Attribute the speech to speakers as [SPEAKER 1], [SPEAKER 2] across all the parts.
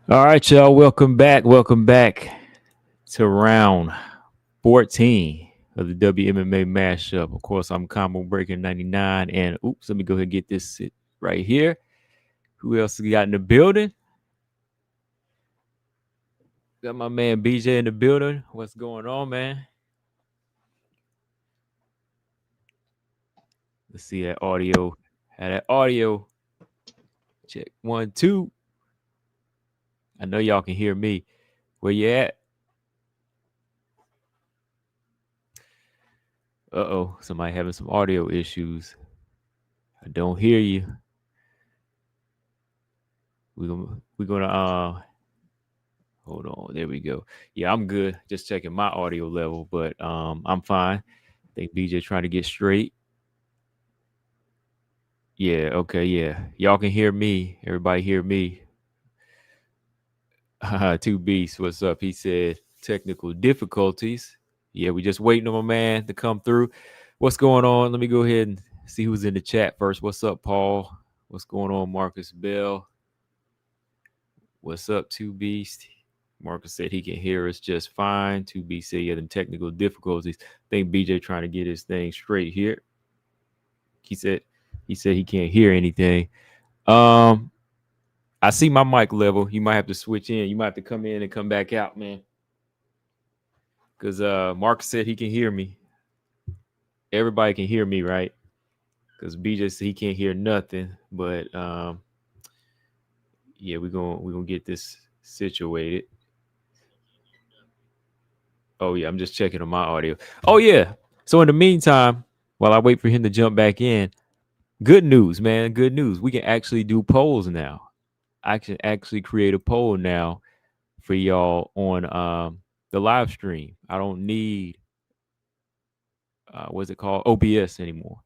[SPEAKER 1] All right, y'all. Welcome back. Welcome back to round 14 of the WMMA mashup. Of course, I'm Combo Breaker 99. And oops, let me go ahead and get this sit right here. Who else we got in the building? Got my man BJ in the building. What's going on, man? Let's see that audio. Had that audio. Check 1, 2. I know y'all can hear me. Where you at? Uh-oh. Somebody having some audio issues. I don't hear you. We're gonna hold on. There we go. Yeah, I'm good. Just checking my audio level, but I'm fine. I think BJ trying to get straight. Yeah, okay, yeah. Y'all can hear me. Everybody hear me. Two Beasts, what's up? He said technical difficulties. Yeah, we just waiting on my man to come through. What's going on? Let me go ahead and see who's in the chat first. What's up, Paul? What's going on, Marcus Bell? What's up, Two Beast? Marcus said he can hear us just fine. 2B said he had technical difficulties. I think BJ trying to get his thing straight here. He said he can't hear anything. I see my mic level. You might have to switch in. You might have to come in and come back out, man. Because Marcus said he can hear me. Everybody can hear me, right? Because BJ said he can't hear nothing. But yeah, we're gonna get this situated. Oh yeah, I'm just checking on my audio. Oh yeah. So in the meantime, while I wait for him to jump back in, good news, man. Good news. We can actually do polls now. I can actually create a poll now for y'all on the live stream. I don't need what's it called? OBS anymore.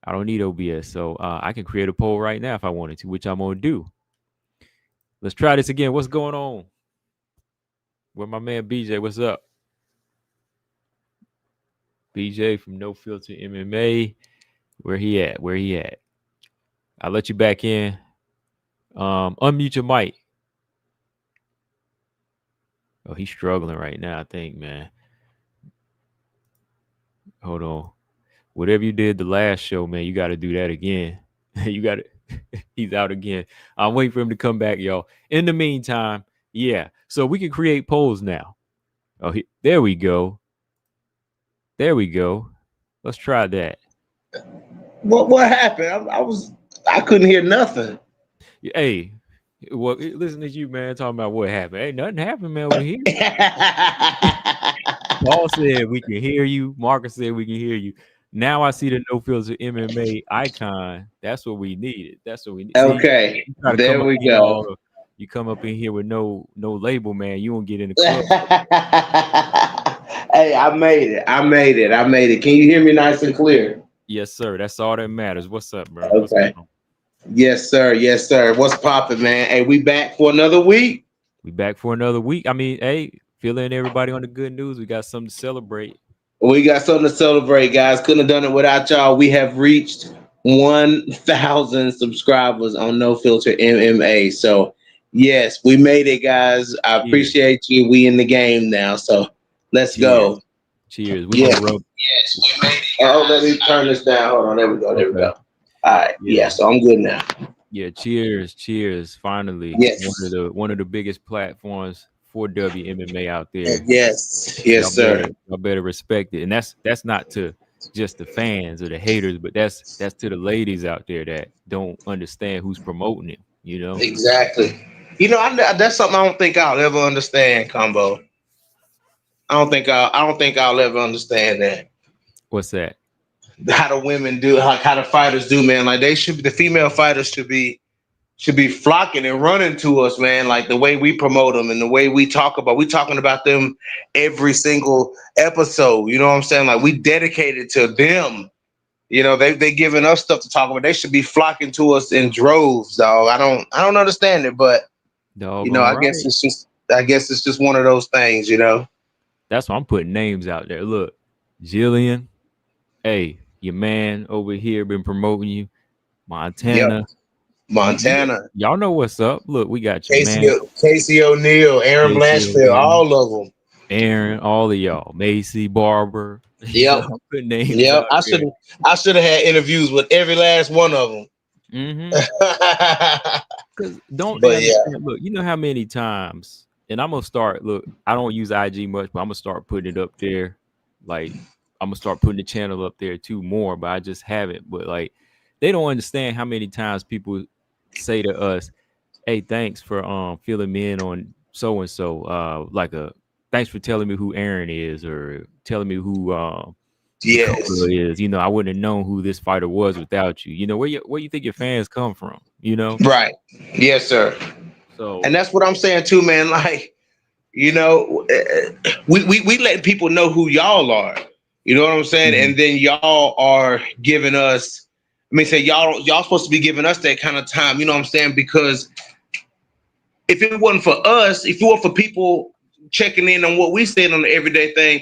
[SPEAKER 1] I don't need OBS. So I can create a poll right now if I wanted to, which I'm gonna do. Let's try this again. What's going on? Where my man BJ? What's up? BJ from No Filter MMA. Where he at? Where he at? I'll let you back in. Unmute your mic. Oh, he's struggling right now, I think, man. Hold on. Whatever you did the last show, man, you got to do that again. You got to. He's out again. I'm waiting for him to come back, y'all. In the meantime, yeah. So we can create polls now. Oh, there we go. There we go. Let's try that.
[SPEAKER 2] What happened? I couldn't hear nothing.
[SPEAKER 1] Hey, well, listen to you, man, talking about what happened. Hey, nothing happened, man, over here. Paul said we can hear you. Marcus said we can hear you. Now I see the No Filter MMA icon. That's what we needed. That's what we need. See,
[SPEAKER 2] Okay,
[SPEAKER 1] you try to come
[SPEAKER 2] there
[SPEAKER 1] up
[SPEAKER 2] we
[SPEAKER 1] in here
[SPEAKER 2] go.
[SPEAKER 1] you come up in here with no label, man. You won't get in the club.
[SPEAKER 2] Hey, I made it. I made it. I made it. Can you hear me nice and clear?
[SPEAKER 1] Yes, sir. That's all that matters. What's up, bro? What's going
[SPEAKER 2] Okay.
[SPEAKER 1] on?
[SPEAKER 2] Yes, sir. Yes, sir. What's popping, man? Hey, we back for another week.
[SPEAKER 1] We back for another week. I mean, hey, fill in everybody on the good news. We got something to celebrate.
[SPEAKER 2] We got something to celebrate, guys. Couldn't have done it without y'all. We have reached 1,000 subscribers on No Filter MMA. So, yes, we made it, guys. I
[SPEAKER 1] Cheers.
[SPEAKER 2] appreciate you. We in the game now. So, let's
[SPEAKER 1] Cheers.
[SPEAKER 2] go.
[SPEAKER 1] Cheers. We're
[SPEAKER 2] Yes.
[SPEAKER 1] gonna rub.
[SPEAKER 2] Yes, we made it. Oh, let me turn this down. Hold on. There we go. There we
[SPEAKER 1] Okay.
[SPEAKER 2] go. All right.
[SPEAKER 1] Yeah.
[SPEAKER 2] Yeah. So I'm good now.
[SPEAKER 1] Yeah, cheers, cheers. Finally,
[SPEAKER 2] Yes.
[SPEAKER 1] one of the biggest platforms for WMMA out there.
[SPEAKER 2] Yes. Yes, sir.
[SPEAKER 1] Y'all better respect it. And that's not to just the fans or the haters, but that's to the ladies out there that don't understand who's promoting it, you know?
[SPEAKER 2] Exactly. That's something I don't think I'll ever understand, Combo. I don't think I'll ever understand that.
[SPEAKER 1] What's that?
[SPEAKER 2] How the women do, how the fighters do, man. Like the female fighters should be flocking and running to us, man. Like the way we promote them and the way we talking about them every single episode. You know what I'm saying? Like we dedicated to them. You know, they giving us stuff to talk about. They should be flocking to us in droves, dog. I don't understand it, but
[SPEAKER 1] Doggone right.
[SPEAKER 2] I guess it's just one of those things, you know.
[SPEAKER 1] That's why I'm putting names out there. Look, Jillian, hey, your man over here been promoting you.
[SPEAKER 2] Yep.
[SPEAKER 1] Montana,
[SPEAKER 2] Montana,
[SPEAKER 1] Y'all know what's up. Look, we got your
[SPEAKER 2] Casey,
[SPEAKER 1] man,
[SPEAKER 2] Casey O'Neill, Aaron
[SPEAKER 1] Casey
[SPEAKER 2] Blanchfield,
[SPEAKER 1] O'Neill,
[SPEAKER 2] all of them.
[SPEAKER 1] Aaron, all of y'all, Macy Barber. You know,
[SPEAKER 2] Yep,
[SPEAKER 1] I'm putting names
[SPEAKER 2] yep.
[SPEAKER 1] out there.
[SPEAKER 2] I should have had interviews with every last one of them.
[SPEAKER 1] Mm-hmm. Because don't they
[SPEAKER 2] But yeah,
[SPEAKER 1] understand? Look, you know how many times, and I'm gonna start. Look, I don't use IG much, but I'm gonna start putting it up there. Like I'm gonna start putting the channel up there too more, but I just haven't. But like, they don't understand how many times people say to us, "Hey, thanks for filling me in on so and so." Like a thanks for telling me who Aaron is, or telling me who
[SPEAKER 2] yes,
[SPEAKER 1] Dakota is. You know, I wouldn't have known who this fighter was without you. You know, where you think your fans come from? You know,
[SPEAKER 2] right, yes, sir. And
[SPEAKER 1] so
[SPEAKER 2] that's what I'm saying too, man. Like, we let people know who y'all are. You know what I'm saying?
[SPEAKER 1] mhm,
[SPEAKER 2] And then y'all are giving us. I mean, say y'all supposed to be giving us that kind of time. You know what I'm saying? Because if it wasn't for us, if it weren't for people checking in on what we said on the everyday thing,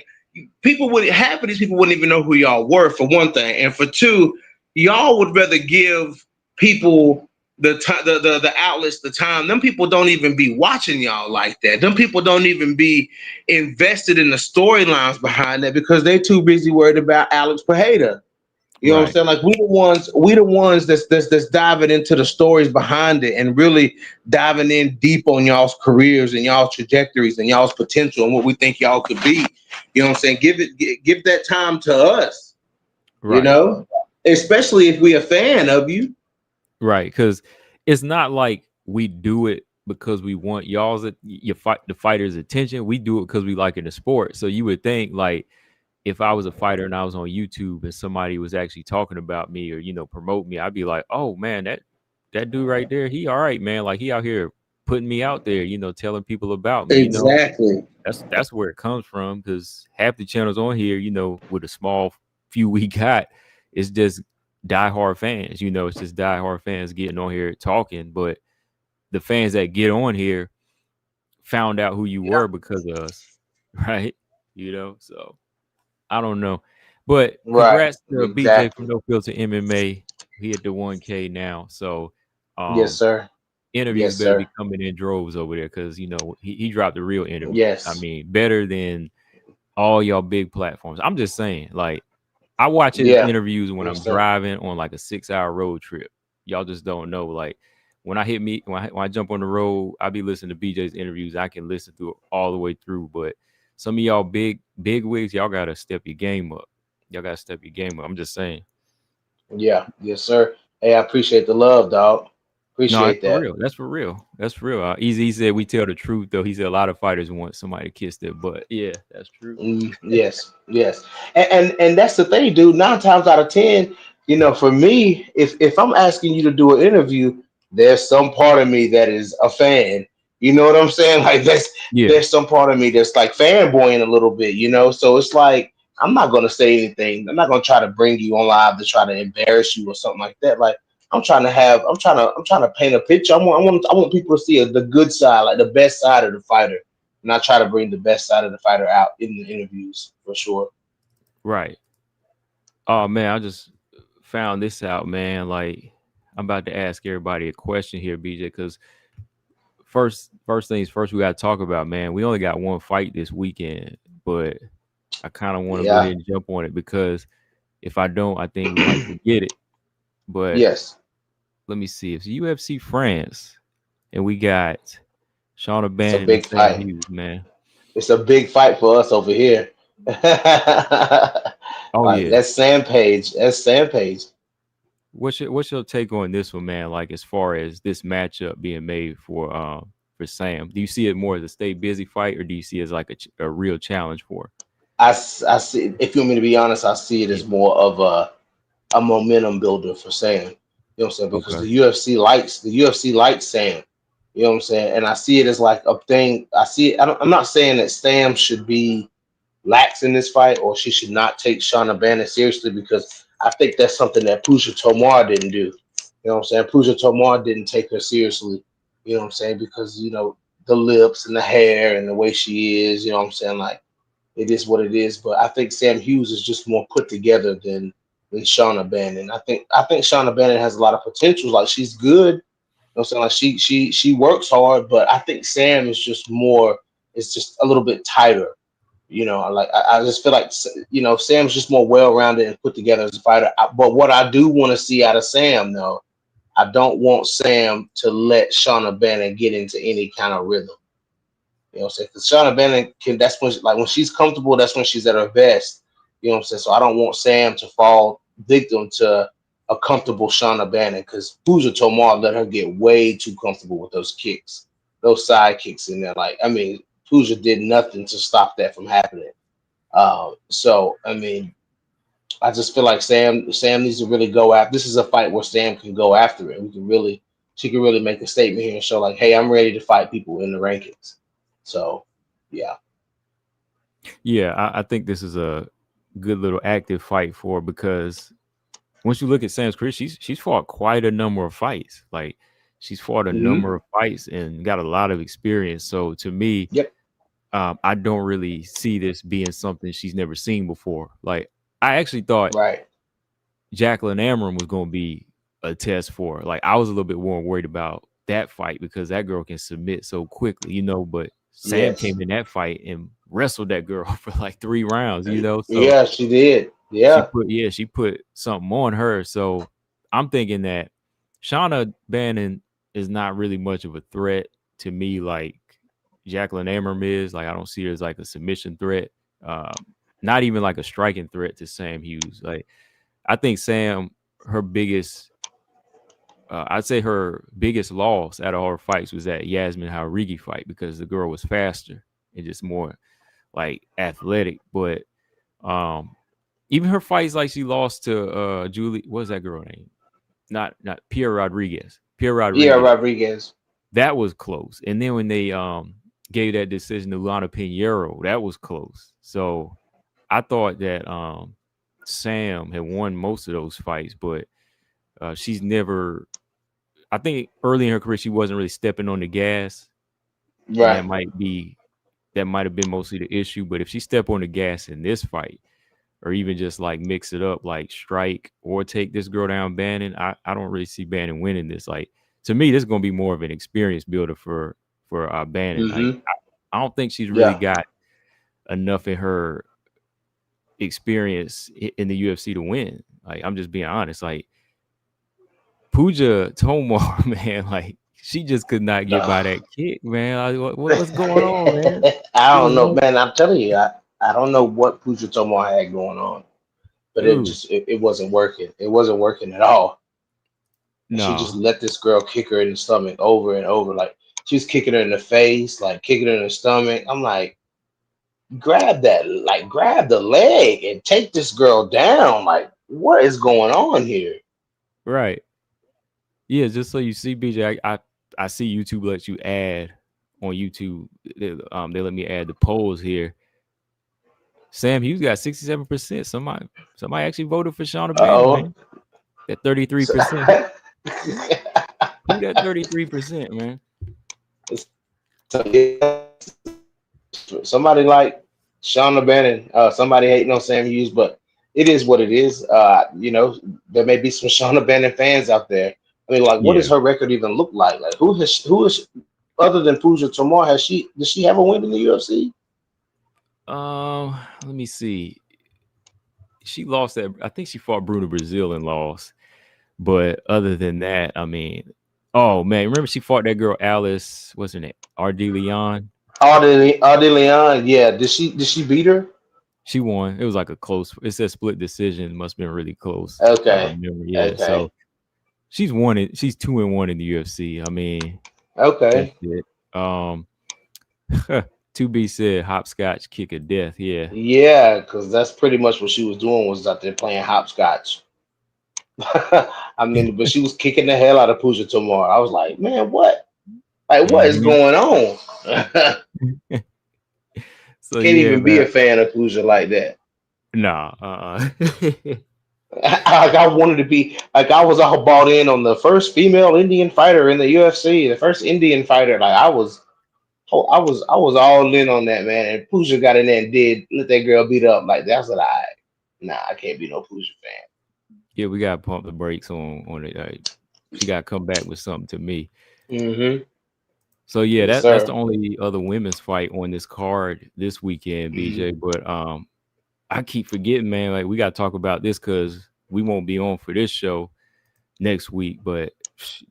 [SPEAKER 2] people would half of these people wouldn't even know who y'all were, for one thing, and for two, y'all would rather give people the time, the outlets, the time. Them people don't even be watching y'all like that. Them people don't even be invested in the storylines behind that because they too busy worried about Alex Pajeda. You know what I'm
[SPEAKER 1] right,
[SPEAKER 2] saying? Like we the ones that's diving into the stories behind it and really diving in deep on y'all's careers and y'all's trajectories and y'all's potential and what we think y'all could be. You know what I'm saying? Give that time to us, you
[SPEAKER 1] right,
[SPEAKER 2] know? Especially if we a fan of you.
[SPEAKER 1] right. Because it's not like we do it because we want your fight the fighters' attention. We do it because we like in the sport. So you would think like if I was a fighter and I was on YouTube and somebody was actually talking about me or promote me, I'd be like, oh man, that dude right there, he all right, man. Like he out here putting me out there, telling people about me.
[SPEAKER 2] Exactly.
[SPEAKER 1] That's where it comes from because half the channels on here, with a small few we got, it's just diehard fans. It's just diehard fans getting on here talking. But the fans that get on here found out who you were because of us, right? So I don't know. But
[SPEAKER 2] Right.
[SPEAKER 1] congrats to BJ from
[SPEAKER 2] Exactly.
[SPEAKER 1] No Filter MMA. He at the 1K now. So
[SPEAKER 2] Yes,
[SPEAKER 1] um
[SPEAKER 2] sir.
[SPEAKER 1] interviews
[SPEAKER 2] Yes,
[SPEAKER 1] better be
[SPEAKER 2] sir.
[SPEAKER 1] coming in droves over there because he dropped the real interviews. I
[SPEAKER 2] Yes.
[SPEAKER 1] mean, better than all y'all big platforms. I'm just saying, like, I watch his
[SPEAKER 2] Yeah.
[SPEAKER 1] interviews when I'm
[SPEAKER 2] Yes, sir.
[SPEAKER 1] driving on like a 6 hour road trip. Y'all just don't know. Like when I jump on the road, I be listening to BJ's interviews. I can listen through all the way through. But some of y'all big wigs, y'all gotta step your game up. Y'all gotta step your game up. I'm just saying.
[SPEAKER 2] Yeah. Yes, sir. Hey, I appreciate the love, dog.
[SPEAKER 1] No, that's
[SPEAKER 2] Appreciate
[SPEAKER 1] for
[SPEAKER 2] that.
[SPEAKER 1] real. That's for real. That's for real. Easy said we tell the truth though. He said a lot of fighters want somebody to kiss their butt. Yeah, that's true.
[SPEAKER 2] Yes, yes, and that's the thing, dude. 9 times out of 10, for me, if I'm asking you to do an interview, there's some part of me that is a fan. You know what I'm saying? Like
[SPEAKER 1] Yeah.
[SPEAKER 2] there's some part of me that's like fanboying a little bit. So it's like I'm not gonna say anything. I'm not gonna try to bring you on live to try to embarrass you or something like that. Like I'm trying to paint a picture. I want people to see the good side, like the best side of the fighter, and I try to bring the best side of the fighter out in the interviews for sure.
[SPEAKER 1] Right. Oh man, I just found this out, man. Like I'm about to ask everybody a question here, BJ, because first things first, we gotta talk about, man. We only got one fight this weekend, but I kind of want to go
[SPEAKER 2] Yeah.
[SPEAKER 1] ahead and jump on it because if I don't, I think we might forget it. But
[SPEAKER 2] Yes.
[SPEAKER 1] let me see. It's UFC France, and we got Shauna
[SPEAKER 2] It's a
[SPEAKER 1] Bannon and
[SPEAKER 2] big
[SPEAKER 1] Sam
[SPEAKER 2] fight.
[SPEAKER 1] Hughes, man.
[SPEAKER 2] It's a big fight for us over here.
[SPEAKER 1] Oh
[SPEAKER 2] Like
[SPEAKER 1] yeah.
[SPEAKER 2] that's Sam Page. That's Sam Page.
[SPEAKER 1] What's your take on this one, man? Like as far as this matchup being made for Sam, do you see it more as a stay busy fight, or do you see it as like a real challenge for?
[SPEAKER 2] I see. If you want me to be honest, I see it
[SPEAKER 1] Yeah.
[SPEAKER 2] as more of a momentum builder for Sam. You know what I'm saying? Because
[SPEAKER 1] Okay.
[SPEAKER 2] the UFC likes Sam. You know what I'm saying? And I see it as like a thing. I see it. I'm not saying that Sam should be lax in this fight or she should not take Shauna Bannon seriously because I think that's something that Pusha Tomar didn't do. You know what I'm saying? Pusha Tomar didn't take her seriously. You know what I'm saying? Because the lips and the hair and the way she is. You know what I'm saying? Like it is what it is. But I think Sam Hughes is just more put together than Shauna Bannon. I think Shauna Bannon has a lot of potential. Like she's good. know what I'm saying? Like she works hard, but I think Sam is just more. It's just a little bit tighter. Like I just feel like Sam's just more well-rounded and put together as a fighter. But what I do want to see out of Sam, though, I don't want Sam to let Shauna Bannon get into any kind of rhythm. You know what I'm saying? Because Shauna Bannon that's when she's comfortable, that's when she's at her best. You know what I'm saying? So I don't want Sam to fall victim to a comfortable Shauna Bannon, because Pooja Tomar let her get way too comfortable with those kicks, those side kicks in there. Like, I mean, Pooja did nothing to stop that from happening. So I mean, I just feel like Sam needs to really go after. This is a fight where Sam can go after it. She can really make a statement here and show like, hey, I'm ready to fight people in the rankings. So, yeah.
[SPEAKER 1] Yeah, I think this is a good little active fight for her, because once you look at Sam's career, she's fought quite a number of fights. Like, she's fought a
[SPEAKER 2] Mm-hmm.
[SPEAKER 1] number of fights and got a lot of experience. So to me,
[SPEAKER 2] Yep.
[SPEAKER 1] I don't really see this being something she's never seen before. Like, I actually thought
[SPEAKER 2] Right.
[SPEAKER 1] Jacqueline Amram was going to be a test for her. Like, I was a little bit more worried about that fight because that girl can submit so quickly, but Sam
[SPEAKER 2] Yes.
[SPEAKER 1] came in that fight and wrestled that girl for like 3 rounds, so
[SPEAKER 2] Yeah, she did.
[SPEAKER 1] she
[SPEAKER 2] Yeah.
[SPEAKER 1] put something on her. So I'm thinking that Shauna Bannon is not really much of a threat to me like Jacqueline Amram is. Like, I don't see her as like a submission threat. Not even like a striking threat to Sam Hughes. Like, I think Sam, her biggest, I'd say her biggest loss out of all her fights was that Yasmin Haurigi fight, because the girl was faster and just more like athletic. But even her fights, like she lost to Julie, what's that girl name? Not Pierre Rodriguez. Pierre
[SPEAKER 2] Yeah,
[SPEAKER 1] Rodriguez.
[SPEAKER 2] Rodriguez.
[SPEAKER 1] That was close. And then when they gave that decision to Lana Pinheiro, that was close. So I thought that Sam had won most of those fights, but she's never. I think early in her career she wasn't really stepping on the gas, and
[SPEAKER 2] Right.
[SPEAKER 1] that might have been mostly the issue. But if she step on the gas in this fight, or even just like mix it up, like strike or take this girl down Bannon, I don't really see Bannon winning this. Like, to me, this is gonna be more of an experience builder for Bannon. Like,
[SPEAKER 2] Mm-hmm.
[SPEAKER 1] I don't think she's really
[SPEAKER 2] Yeah.
[SPEAKER 1] got enough in her experience in the UFC to win. Like, I'm just being honest. Like, Pooja Tomar, man, like, she just could not get by that kick, man. Like, what's going on, man?
[SPEAKER 2] I
[SPEAKER 1] It
[SPEAKER 2] don't
[SPEAKER 1] was
[SPEAKER 2] know,
[SPEAKER 1] one
[SPEAKER 2] man. I'm telling you, I don't know what Pooja Tomar had going on, but
[SPEAKER 1] dude.
[SPEAKER 2] it wasn't working. It wasn't working at all. And she just
[SPEAKER 1] No,
[SPEAKER 2] let this girl kick her in the stomach over and over. Like, she's kicking her in the face, like kicking her in the stomach. I'm like, grab the leg and take this girl down. Like, what is going on here?
[SPEAKER 1] right. Yeah, just so you see, BJ, I see YouTube lets you add on YouTube. They let me add the polls here. Sam Hughes got 67%. Somebody actually voted for Shauna Bannon,
[SPEAKER 2] Oh,
[SPEAKER 1] man. That 33%. Who that 33%, man?
[SPEAKER 2] somebody like Shauna Bannon, somebody hating on Sam Hughes, but it is what it is. There may be some Shauna Bannon fans out there. I mean, like, what does
[SPEAKER 1] Yeah.
[SPEAKER 2] her record even look like? Like, who is other than Pooja Tomar? Does she have a win in the UFC?
[SPEAKER 1] Let me see. She lost that. I think she fought Bruno Brazil and lost. But other than that, I mean, oh man, remember she fought that girl Alice, what's her name? Ardeleon.
[SPEAKER 2] Audie Leon, yeah. Did she beat her?
[SPEAKER 1] She won. It was like a close. It said split decision. Must have been really close. I
[SPEAKER 2] Okay,
[SPEAKER 1] remember. Yeah.
[SPEAKER 2] okay,
[SPEAKER 1] So she's won it. She's 2-1 in the UFC. I mean, that's
[SPEAKER 2] okay.
[SPEAKER 1] it. To be said, hopscotch kick of death. Yeah.
[SPEAKER 2] Yeah, because that's pretty much what she was doing, was out there playing hopscotch. I mean, but she was kicking the hell out of Pooja Tomar. I was like, man, what? Like, what is
[SPEAKER 1] Hmm.
[SPEAKER 2] going on? I
[SPEAKER 1] So
[SPEAKER 2] can't
[SPEAKER 1] yeah,
[SPEAKER 2] even be
[SPEAKER 1] man.
[SPEAKER 2] a fan of Pooja like that.
[SPEAKER 1] Nah.
[SPEAKER 2] Like, I wanted to be like, I was all bought in on the first female Indian fighter in the UFC, the first Indian fighter. Like, I was all in on that, man. And Pooja got in there and did let that girl beat up. Like, that's what I can't be no Pooja fan.
[SPEAKER 1] Yeah, we gotta pump the brakes on it. she got to come back with something to me.
[SPEAKER 2] Mm-hmm.
[SPEAKER 1] So yeah,
[SPEAKER 2] Yes,
[SPEAKER 1] that's the
[SPEAKER 2] sir.
[SPEAKER 1] only other women's fight on this card this weekend, BJ.
[SPEAKER 2] Mm-hmm.
[SPEAKER 1] But I keep forgetting, man. Like we got to talk about this because we won't be on for this show next week. But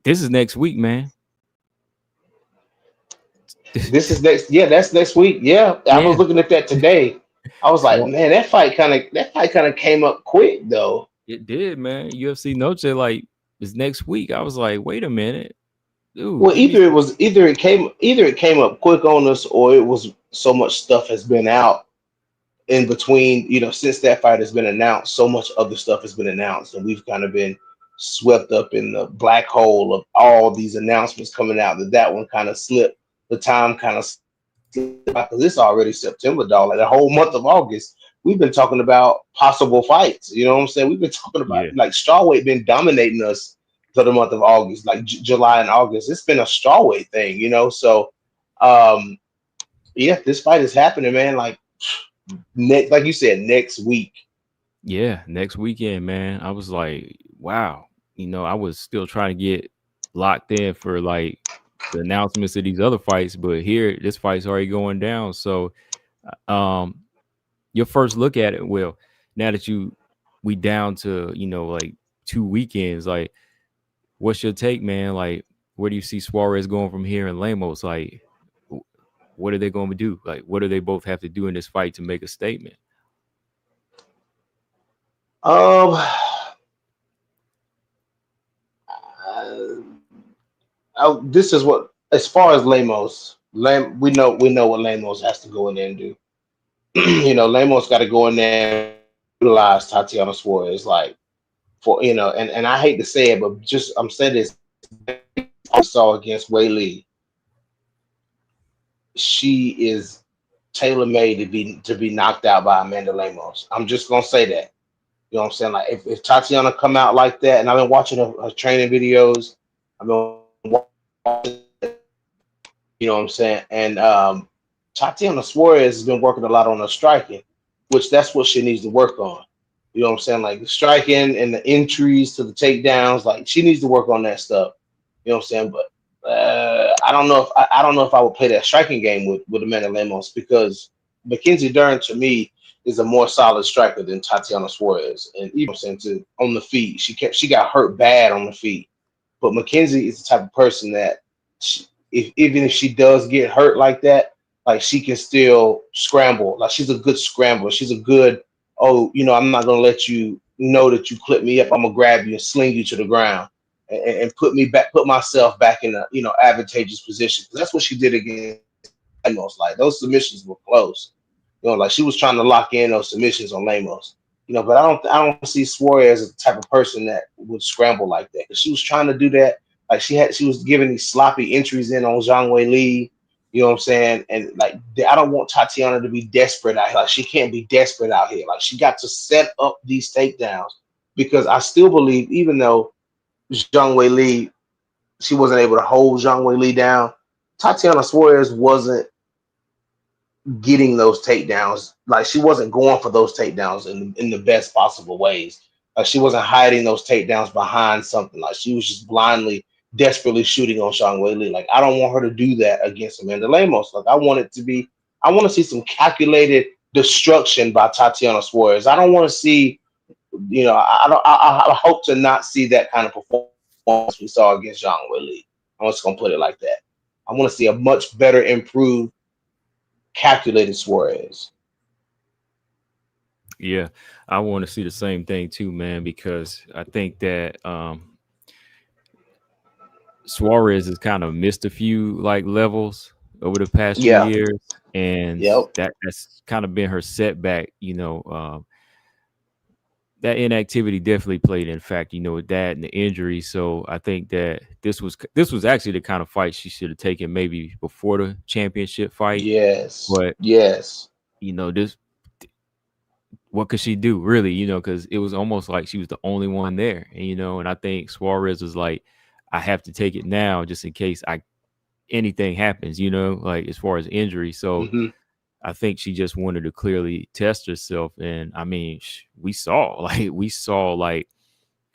[SPEAKER 1] this is next week, man.
[SPEAKER 2] This is next. Yeah, that's next week. Yeah, I
[SPEAKER 1] Yeah,
[SPEAKER 2] was looking at that today. I was like,
[SPEAKER 1] Swa-
[SPEAKER 2] man, that fight kind of came up quick though.
[SPEAKER 1] it did, man. UFC Noche like it's next week. I was like, wait a minute, dude.
[SPEAKER 2] Well,
[SPEAKER 1] He be
[SPEAKER 2] either it came up quick on us, or it was so much stuff has been out in between. Since that fight has been announced, so much other stuff has been announced, and we've kind of been swept up in the black hole of all these announcements coming out. That one kind of slipped. The time kind of slipped because it's already September, dog. Like the whole month of August, we've been talking about possible fights. You know what I'm saying? We've been talking about
[SPEAKER 1] yeah,
[SPEAKER 2] like strawweight been dominating us for the month of August, like July and August. It's been a strawweight thing, So, um, yeah, this fight is happening, man. Like you said, next week.
[SPEAKER 1] yeah. Next weekend, man. I was like, wow. I was still trying to get locked in for like the announcements of these other fights, but here this fight's already going down. So, um, your first look at it, well, now that we down to like 2 weekends, like what's your take, man? Like where do you see Suarez going from here and Lemos? Like what are they going to do? Like what do they both have to do in this fight to make a statement?
[SPEAKER 2] Um, this is what, as far as Lemos, we know what Lemos has to go in there and do. Lemos got to go in there and utilize Tatiana Suarez, like for and I hate to say it, but just I'm saying this. I saw against Wei Lee, she is tailor made to be knocked out by Amanda Lemos. I'm just gonna say that. You know what I'm saying? Like if Tatiana come out like that, and I've been watching her training videos, I've been watching, what I'm saying, and Tatiana Suarez has been working a lot on her striking, which that's what she needs to work on. You know what I'm saying? Like the striking and the entries to the takedowns, like she needs to work on that stuff. You know what I'm saying? But I don't know if I would play that striking game with Amanda Lemos because Mackenzie Dern to me is a more solid striker than Tatiana Suarez, and even saying to on the feet, she got hurt bad on the feet. But Mackenzie is the type of person that even if she does get hurt like that, like she can still scramble. Like she's a good scrambler. She's a good, I'm not gonna let you know that you clip me up. I'm gonna grab you and sling you to the ground and put myself back in a advantageous position. Because that's what she did against Lemos. Like those submissions were close. Like she was trying to lock in those submissions on Lemos. But I don't see Suarez as the type of person that would scramble like that. Because she was trying to do that. Like she was giving these sloppy entries in on Zhang Wei Li. You know what I'm saying? And like I don't want Tatiana to be desperate out here. Like she can't be desperate out here. Like she got to set up these takedowns because I still believe, even though Zhang Wei Li, she wasn't able to hold Zhang Wei Li down, Tatiana Suarez wasn't getting those takedowns. Like she wasn't going for those takedowns in the best possible ways. Like she wasn't hiding those takedowns behind something. Like she was just blindly, desperately shooting on Zhang Wei Li. Like I don't want her to do that against Amanda Lemos. Like I want to see some calculated destruction by Tatiana Suarez. I don't want to see, I don't. I hope to not see that kind of performance we saw against Zhang Wei Li. I'm just gonna put it like that. I want to see a much better, improved, calculated Suarez.
[SPEAKER 1] Yeah, I want to see the same thing too, man, because I think that Suarez has kind of missed a few like levels over the past few
[SPEAKER 2] Yeah.
[SPEAKER 1] years, and
[SPEAKER 2] Yep.
[SPEAKER 1] that's kind of been her setback. That inactivity definitely played in fact, with that and the injury. So I think that this was actually the kind of fight she should have taken maybe before the championship fight.
[SPEAKER 2] Yes.
[SPEAKER 1] But
[SPEAKER 2] Yes.
[SPEAKER 1] this what could she do really? Because it was almost like she was the only one there, and I think Suarez was like, I have to take it now just in case anything happens, like as far as injury. So
[SPEAKER 2] Hmm.
[SPEAKER 1] I think she just wanted to clearly test herself. And I mean, we saw like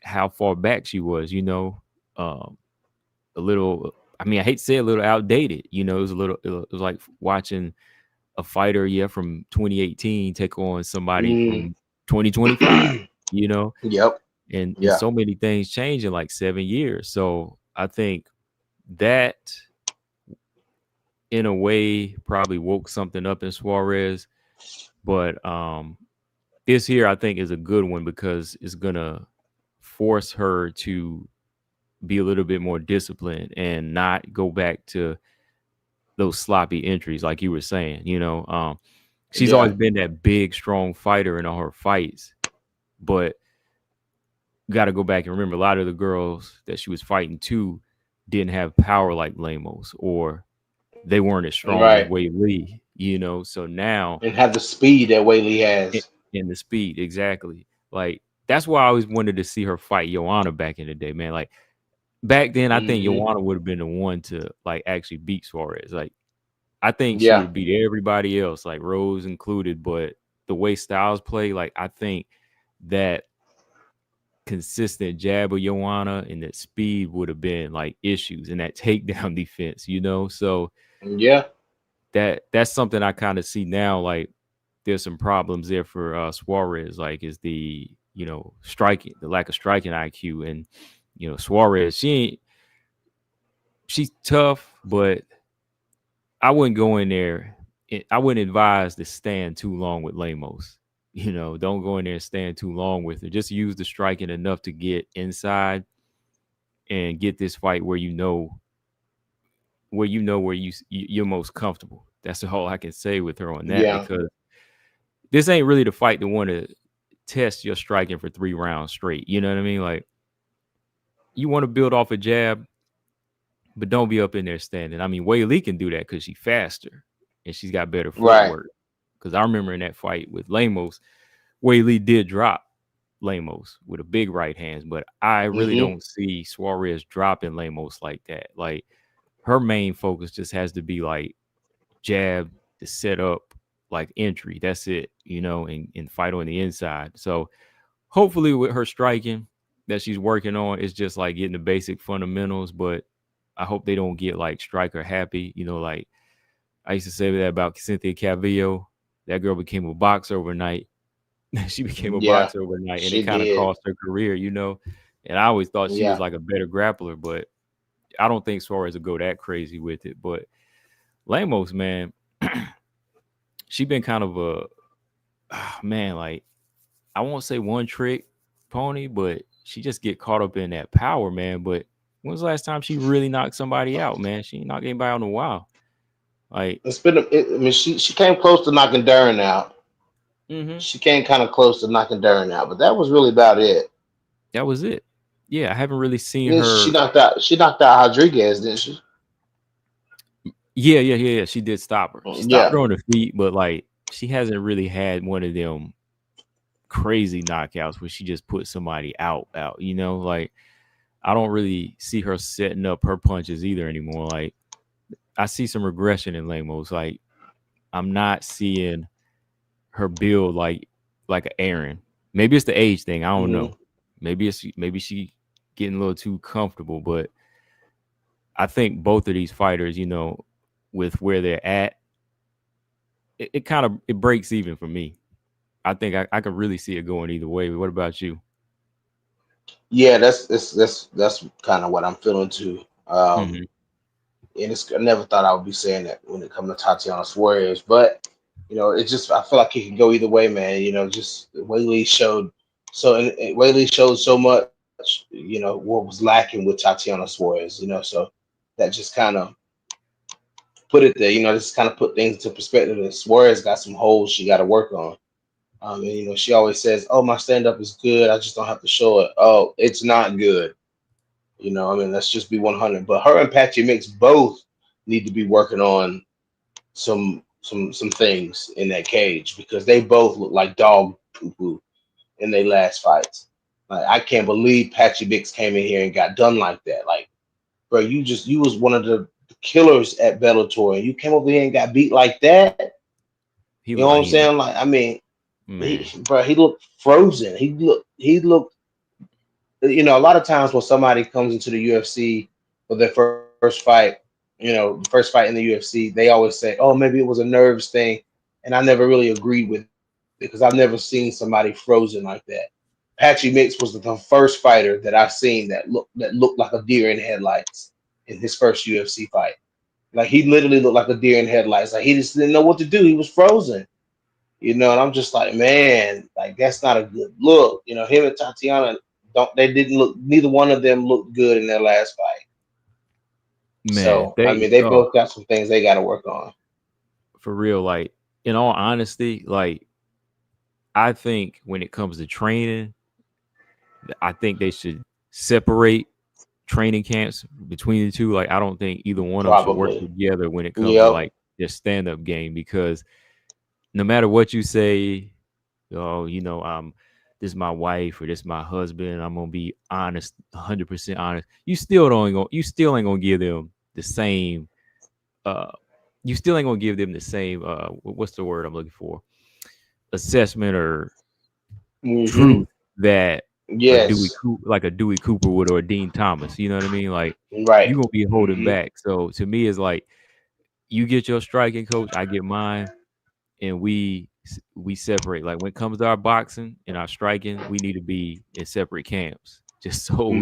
[SPEAKER 1] how far back she was, um, a little. I mean, I hate to say it, a little outdated. You know, it was a little. It was like watching a fighter, from 2018 take on somebody
[SPEAKER 2] Mm.
[SPEAKER 1] from 2025. You know,
[SPEAKER 2] Yep.
[SPEAKER 1] and
[SPEAKER 2] Yeah.
[SPEAKER 1] so many things change in like 7 years. So I think that in a way probably woke something up in Suarez, but this here I think is a good one because it's gonna force her to be a little bit more disciplined and not go back to those sloppy entries like you were saying. She's
[SPEAKER 2] Yeah.
[SPEAKER 1] always been that big, strong fighter in all her fights, but got to go back and remember a lot of the girls that she was fighting too didn't have power like Lemos, or they weren't as strong as
[SPEAKER 2] Right.
[SPEAKER 1] Wei Lee. So now
[SPEAKER 2] And have the speed that Whaley
[SPEAKER 1] in,
[SPEAKER 2] has.
[SPEAKER 1] in the speed, exactly. Like that's why I always wanted to see her fight Joanna back in the day, man. Like back then, I think
[SPEAKER 2] Hmm.
[SPEAKER 1] Joanna would have been the one to like actually beat Suarez. Like I think she would
[SPEAKER 2] Yeah.
[SPEAKER 1] have beat everybody else, like Rose included. But the way Styles play, like I think that consistent jab of Joanna and that speed would have been like issues in that takedown defense. So
[SPEAKER 2] Yeah.
[SPEAKER 1] that's something I kind of see now. Like there's some problems there for Suarez, like is the striking, the lack of striking IQ. And Suarez, she's tough, but I wouldn't go in there. I wouldn't advise to stand too long with Lemos. Don't go in there and stand too long with her. Just use the striking enough to get inside and get this fight where you're most comfortable. That's all I can say with her on that,
[SPEAKER 2] Yeah.
[SPEAKER 1] because this ain't really the fight to want to test your striking for 3 rounds straight. You know what I mean? Like you want to build off a jab, but don't be up in there standing. I mean, Wei Lee can do that because she's faster and she's got better
[SPEAKER 2] Right.
[SPEAKER 1] footwork. Because I remember in that fight with Lemos, Wei Lee did drop Lemos with a big right hand, but I really
[SPEAKER 2] Hmm.
[SPEAKER 1] don't see Suarez dropping Lemos like that. Like her main focus just has to be like jab to set up like entry. That's it, and fight on the inside. So hopefully with her striking that she's working on, it's just like getting the basic fundamentals, but I hope they don't get like striker happy. Like I used to say that about Cynthia Calvillo. That girl became a boxer overnight. She became a
[SPEAKER 2] Yeah.
[SPEAKER 1] boxer overnight, and it
[SPEAKER 2] She
[SPEAKER 1] kind of
[SPEAKER 2] did.
[SPEAKER 1] cost her career. And I always thought she was
[SPEAKER 2] Yeah.
[SPEAKER 1] like a better grappler, but I don't think Suarez would go that crazy with it. But Lemos, man, she been kind of a man, like I won't say one trick pony, but she just get caught up in that power, man. But when's the last time she really knocked somebody out, man? She ain't knocked anybody out in a while. Like,
[SPEAKER 2] I mean, she came close to knocking Dern out.
[SPEAKER 1] mm-hmm.
[SPEAKER 2] She came kind of close to knocking Dern out, but that was really about it.
[SPEAKER 1] That was it. Yeah, I haven't really seen
[SPEAKER 2] Then she
[SPEAKER 1] her.
[SPEAKER 2] knocked out. She knocked out Rodriguez, didn't she?
[SPEAKER 1] Yeah. She did stop her. She stopped
[SPEAKER 2] Yeah.
[SPEAKER 1] her on the feet, but like she hasn't really had one of them crazy knockouts where she just put somebody out. Like I don't really see her setting up her punches either anymore. Like I see some regression in Lemos. Like I'm not seeing her build like an Aaron. Maybe it's the age thing. I don't
[SPEAKER 2] Hmm.
[SPEAKER 1] know. Maybe she getting a little too comfortable, but I think both of these fighters, with where they're at, it kind of it breaks even for me. I think I could really see it going either way. What about you?
[SPEAKER 2] Yeah, that's kind of what I'm feeling too.
[SPEAKER 1] Mm-hmm.
[SPEAKER 2] And I never thought I would be saying that when it comes to Tatiana Suarez, but it's just I feel like it can go either way, man. Just Whaley showed Whaley showed so much, what was lacking with Tatiana Suarez, so that just kind of put it there, just kind of put things into perspective. And Suarez got some holes she got to work on. And she always says, "Oh, my stand up is good. I just don't have to show it." Oh, it's not good. I mean, let's just be 100. But her and Patchy Mix both need to be working on some things in that cage because they both look like dog poo poo in their last fights. Like I can't believe Patchy Mix came in here and got done like that. Like, bro, you was one of the killers at Bellator, and you came over here and got beat like that.
[SPEAKER 1] He
[SPEAKER 2] You know
[SPEAKER 1] looked
[SPEAKER 2] what
[SPEAKER 1] like
[SPEAKER 2] I'm
[SPEAKER 1] he in a
[SPEAKER 2] saying? Like, I mean,
[SPEAKER 1] man.
[SPEAKER 2] he looked frozen. He looked a lot of times when somebody comes into the UFC for their first fight, the first fight in the UFC, they always say, "Oh, maybe it was a nerves thing," and I never really agreed with it because I've never seen somebody frozen like that. Patchy Mix was the first fighter that I've seen that looked like a deer in headlights in his first UFC fight. Like he literally looked like a deer in headlights. Like he just didn't know what to do. He was frozen. And I'm just like, man, like that's not a good look. Him and Tatiana don't they didn't look neither one of them looked good in their last fight.
[SPEAKER 1] Man,
[SPEAKER 2] So I mean they both got some things they gotta work on.
[SPEAKER 1] for real, like in all honesty, like I think when it comes to training, I think they should separate training camps between the two. Like I don't think either one of them should work
[SPEAKER 2] Probably.
[SPEAKER 1] together when it comes to
[SPEAKER 2] Yep.
[SPEAKER 1] like their stand up game, because no matter what you say, oh, this is my wife or this is my husband, I'm gonna be honest, 100% honest. You still ain't gonna give them the same. Uh, you still ain't gonna give them the same. What's the word I'm looking for? Assessment or
[SPEAKER 2] Hmm.
[SPEAKER 1] truth that
[SPEAKER 2] Yes.
[SPEAKER 1] Like a Dewey Cooper would or a Dean Thomas. You know what I mean? Like
[SPEAKER 2] Right.
[SPEAKER 1] you gonna be holding
[SPEAKER 2] Hmm.
[SPEAKER 1] back. So to me, it's like you get your striking coach, I get mine, and we separate. Like when it comes to our boxing and our striking, we need to be in separate camps, just so
[SPEAKER 2] Hmm.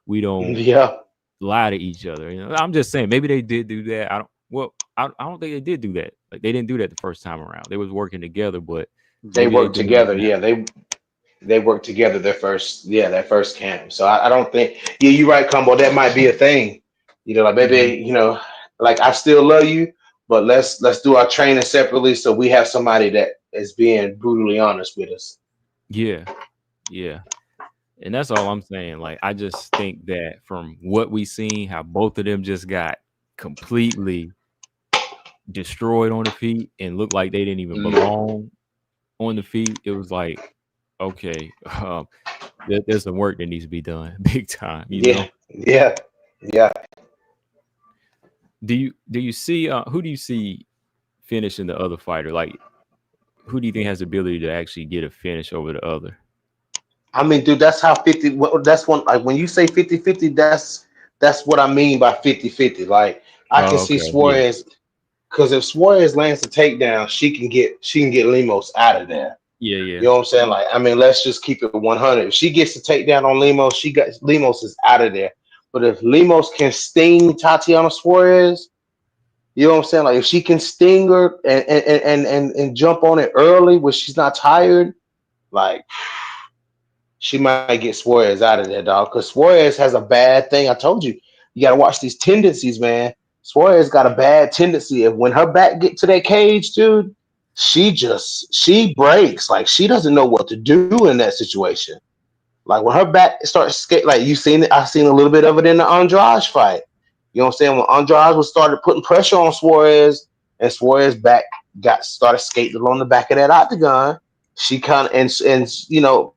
[SPEAKER 1] we don't
[SPEAKER 2] Yeah.
[SPEAKER 1] lie to each other. I'm just saying maybe they did do that. I don't. Well, I don't think they did do that. Like they didn't do that the first time around. They was working together, but
[SPEAKER 2] They
[SPEAKER 1] maybe they
[SPEAKER 2] worked
[SPEAKER 1] doing it
[SPEAKER 2] together.
[SPEAKER 1] now.
[SPEAKER 2] Yeah, they worked together that first camp. So I don't think, yeah, you're right, Combo. That might be a thing. Like
[SPEAKER 1] Mhm.
[SPEAKER 2] maybe, like I still love you, but let's do our training separately so we have somebody that is being brutally honest with us.
[SPEAKER 1] Yeah, yeah. And that's all I'm saying. Like, I just think that from what we seen, how both of them just got completely destroyed on the feet and looked like they didn't even
[SPEAKER 2] Mm.
[SPEAKER 1] belong on the feet. It was like, okay, there's some work that needs to be done, big time.
[SPEAKER 2] Yeah, yeah, yeah.
[SPEAKER 1] Do you see who do you see finishing the other fighter? Like, who do you think has the ability to actually get a finish over the other?
[SPEAKER 2] I mean, dude, that's how 50. That's one. Like when you say 50-50, that's what I mean by 50-50. Like I can
[SPEAKER 1] Oh,
[SPEAKER 2] see
[SPEAKER 1] okay, yeah,
[SPEAKER 2] Suarez because if Suarez lands the takedown, she can get Lemos out of there.
[SPEAKER 1] yeah, yeah.
[SPEAKER 2] You know what I'm saying? Like, I mean, let's just keep it 100. If she gets the takedown on Lemos, Lemos is out of there. But if Lemos can sting Tatiana Suarez, you know what I'm saying? Like, if she can sting her and jump on it early when she's not tired, like she might get Suarez out of there, dog. Because Suarez has a bad thing. I told you, you got to watch these tendencies, man. Suarez got a bad tendency. If when her back get to that cage, dude, she breaks. Like she doesn't know what to do in that situation. Like when her back starts skate, like you seen it. I seen a little bit of it in the Andrade fight. You know what I'm saying? When Andrade was started putting pressure on Suarez, and Suarez back got started skating along the back of that octagon, she kind of when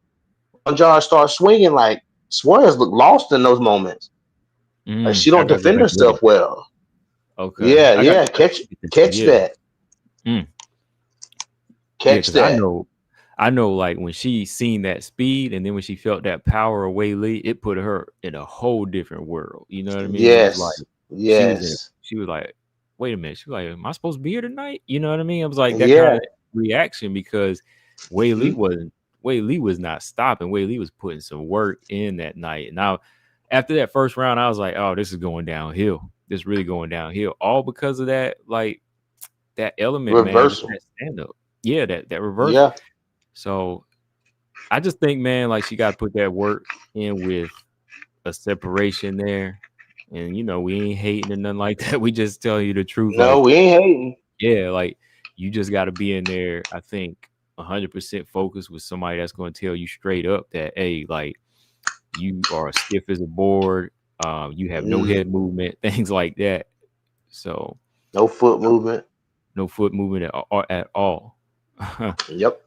[SPEAKER 2] Andrade started swinging, like Suarez looked lost in those moments. Like she
[SPEAKER 1] I
[SPEAKER 2] don't
[SPEAKER 1] gotta go
[SPEAKER 2] defend
[SPEAKER 1] back and look
[SPEAKER 2] herself
[SPEAKER 1] at that.
[SPEAKER 2] well.
[SPEAKER 1] Okay,
[SPEAKER 2] Yeah,
[SPEAKER 1] I gotta
[SPEAKER 2] yeah.
[SPEAKER 1] go back
[SPEAKER 2] Catch
[SPEAKER 1] and look at that.
[SPEAKER 2] catch
[SPEAKER 1] Yeah.
[SPEAKER 2] that.
[SPEAKER 1] Mm. Yeah,
[SPEAKER 2] Catch
[SPEAKER 1] because I
[SPEAKER 2] that.
[SPEAKER 1] know, like when she seen that speed and then when she felt that power of Wei Lee, it put her in a whole different world. You know what I mean? It was like
[SPEAKER 2] Yes.
[SPEAKER 1] she was in.
[SPEAKER 2] Yes.
[SPEAKER 1] She was like, "Wait a minute." She was like, "Am I supposed to be here tonight?" You know what I mean? I was like that kind
[SPEAKER 2] Yeah.
[SPEAKER 1] of reaction because Wei Lee
[SPEAKER 2] Hmm.
[SPEAKER 1] wasn't. Wei Lee was not stopping. Wei Lee was putting some work in that night. Now, after that first round, I was like, "Oh, this is going downhill. This is really going downhill." All because of that, like that element, man. Just
[SPEAKER 2] Reversal.
[SPEAKER 1] that stand up. Yeah, that reversal.
[SPEAKER 2] Yeah.
[SPEAKER 1] So I just think, man, like she got to put that work in with a separation there. And we ain't hating or nothing like that. We just tell you the truth.
[SPEAKER 2] No,
[SPEAKER 1] Like,
[SPEAKER 2] we ain't hating.
[SPEAKER 1] yeah, like you just got to be in there. I think 100% focused with somebody that's going to tell you straight up that, hey, like you are stiff as a board. You have no
[SPEAKER 2] Mm.
[SPEAKER 1] head movement, things like that. So
[SPEAKER 2] No foot movement.
[SPEAKER 1] no foot movement at all.
[SPEAKER 2] Yep.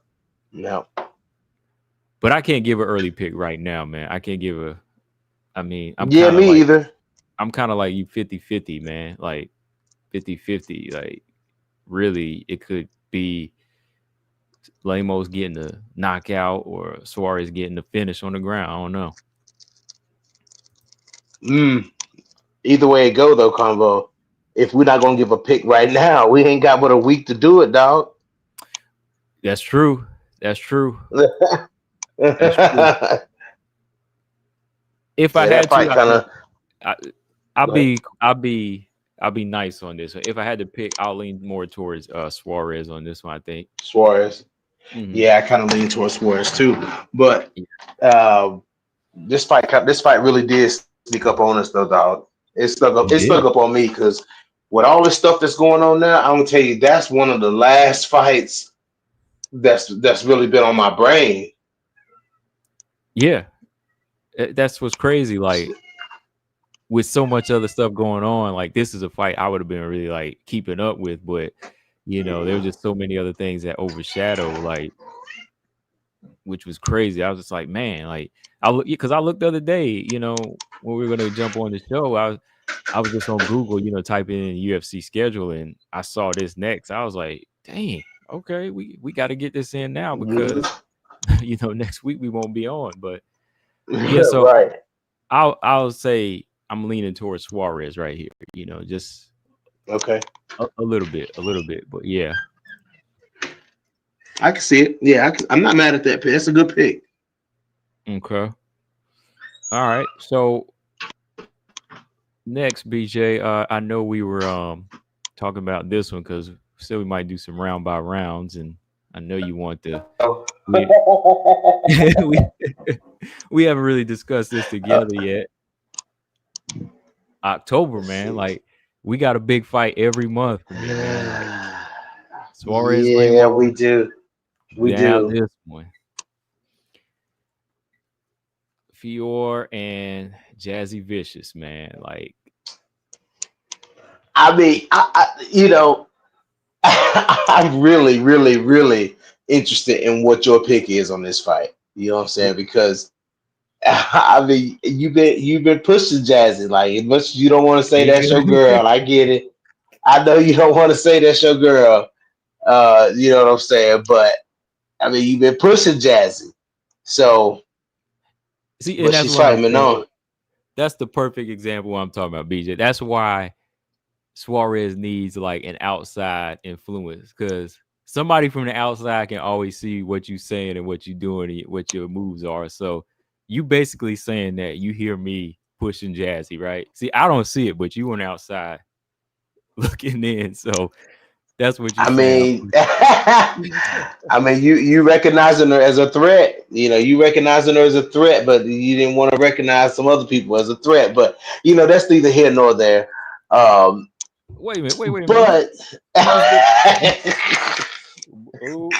[SPEAKER 2] No.
[SPEAKER 1] But I can't give an early pick right now, man. I can't give a. I mean,
[SPEAKER 2] Yeah, me either.
[SPEAKER 1] I'm kind of like you 50-50, man. Like 50-50. Like really, it could be Lemos getting the knockout or Suarez getting the finish on the ground. I don't know.
[SPEAKER 2] Either way it go though, Convo. If we're not gonna give a pick right now, we ain't got but a week to do it, dog.
[SPEAKER 1] That's true. That's true.
[SPEAKER 2] Yeah,
[SPEAKER 1] That's true. If I
[SPEAKER 2] that
[SPEAKER 1] had to,
[SPEAKER 2] fight kind of.
[SPEAKER 1] I, I'll be nice on this one. If I had to pick, I'll lean more towards Suarez on this one, I think.
[SPEAKER 2] Suarez.
[SPEAKER 1] Hmm.
[SPEAKER 2] Yeah, I kind of lean towards Suarez too. But
[SPEAKER 1] Yeah.
[SPEAKER 2] uh, this fight really did sneak up on us though, dog. It snuck up. It
[SPEAKER 1] It
[SPEAKER 2] snuck
[SPEAKER 1] did.
[SPEAKER 2] up on me because with all this stuff that's going on now, I'm gonna tell you that's one of the last fights that's really been on my brain.
[SPEAKER 1] Yeah. That's what's crazy. Like with so much other stuff going on, like this is a fight I would have been really like keeping up with, but there were just so many other things that overshadow, like, which was crazy. I was just like, man, like I look because I looked the other day, when we were gonna jump on the show, I was just on Google, typing in UFC schedule, and I saw this next. I was like, dang, okay, we got to get this in now because next week we won't be on. But yeah, so
[SPEAKER 2] Right.
[SPEAKER 1] I'll say I'm leaning towards Suarez right here. Just
[SPEAKER 2] Okay.
[SPEAKER 1] a little bit, but yeah.
[SPEAKER 2] I can see it. Yeah, I'm not mad at that pick. That's a good pick.
[SPEAKER 1] Okay. All right. So next, BJ, I know we were talking about this one because said we might do some round by rounds, and I know you want to.
[SPEAKER 2] Oh.
[SPEAKER 1] We we we haven't really discussed this together yet. October,
[SPEAKER 2] Let's
[SPEAKER 1] man,
[SPEAKER 2] see.
[SPEAKER 1] like we got a big fight every month for me, man. Like Suarez,
[SPEAKER 2] Yeah, we
[SPEAKER 1] Lemos,
[SPEAKER 2] do. We
[SPEAKER 1] now
[SPEAKER 2] do.
[SPEAKER 1] this one, Fiorot and Jasudavicius, man. Like,
[SPEAKER 2] I mean, I'm really, really, really interested in what your pick is on this fight. You know what I'm saying? Because I mean, you've been pushing Jazzy like as much as you don't want to say that's your girl. I get it. I know you don't want to say that's your girl. You know what I'm saying? But I mean, you've been pushing Jazzy. So,
[SPEAKER 1] see, and
[SPEAKER 2] but
[SPEAKER 1] that's
[SPEAKER 2] she's
[SPEAKER 1] what I'm
[SPEAKER 2] fighting
[SPEAKER 1] saying.
[SPEAKER 2] Manon.
[SPEAKER 1] That's the perfect example I'm talking about, BJ. That's why Suarez needs like an outside influence because somebody from the outside can always see what you're saying and what you're doing and what your moves are. So you basically saying that you hear me pushing Jazzy, right? See, I don't see it, but you on the outside looking in. So that's what you're
[SPEAKER 2] I
[SPEAKER 1] saying.
[SPEAKER 2] mean, I mean, you recognizing her as a threat. You recognizing her as a threat, but you didn't want to recognize some other people as a threat. But that's neither here nor there. Um,
[SPEAKER 1] Wait a minute. Wait a minute.
[SPEAKER 2] but
[SPEAKER 1] Who's the oh,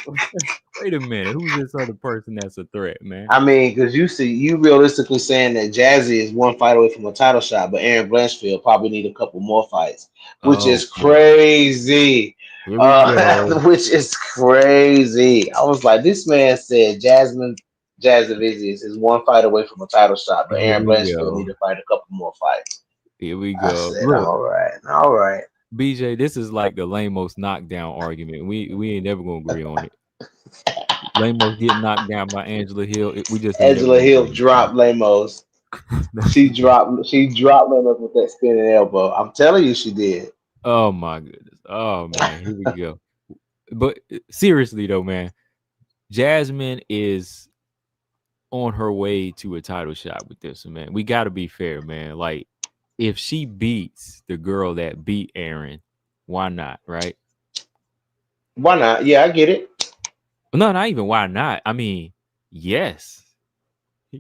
[SPEAKER 1] wait a minute. Who's this other person that's a threat, man?
[SPEAKER 2] I mean, because you realistically saying that Jazzy is one fight away from a title shot, but Aaron Blanchfield probably need a couple more fights, which
[SPEAKER 1] Oh
[SPEAKER 2] is
[SPEAKER 1] boy.
[SPEAKER 2] crazy.
[SPEAKER 1] Here we go.
[SPEAKER 2] Which is crazy. I was like, this man said Jasudavicius is one fight away from a title shot, but
[SPEAKER 1] Here
[SPEAKER 2] Aaron
[SPEAKER 1] we
[SPEAKER 2] Blanchfield need
[SPEAKER 1] go.
[SPEAKER 2] to fight a couple more fights.
[SPEAKER 1] Here we
[SPEAKER 2] I
[SPEAKER 1] go.
[SPEAKER 2] said,
[SPEAKER 1] Look,
[SPEAKER 2] all right, all right.
[SPEAKER 1] BJ, this is like the Lemos knockdown argument. We ain't never gonna agree on it. Lemos getting knocked down by Angela Hill. We just ain't never
[SPEAKER 2] Angela
[SPEAKER 1] gonna
[SPEAKER 2] Hill
[SPEAKER 1] agree
[SPEAKER 2] dropped Lemos. She dropped Lemos with that spinning elbow. I'm telling you, she did.
[SPEAKER 1] Oh my goodness. Oh man, here we go. But seriously though, man, Jasmine is on her way to a title shot with this one, man. We got to be fair, man. Like, if she beats the girl that beat Aaron, why not, right?
[SPEAKER 2] Why not? Yeah, I get it.
[SPEAKER 1] No, not even why not. I mean, yes,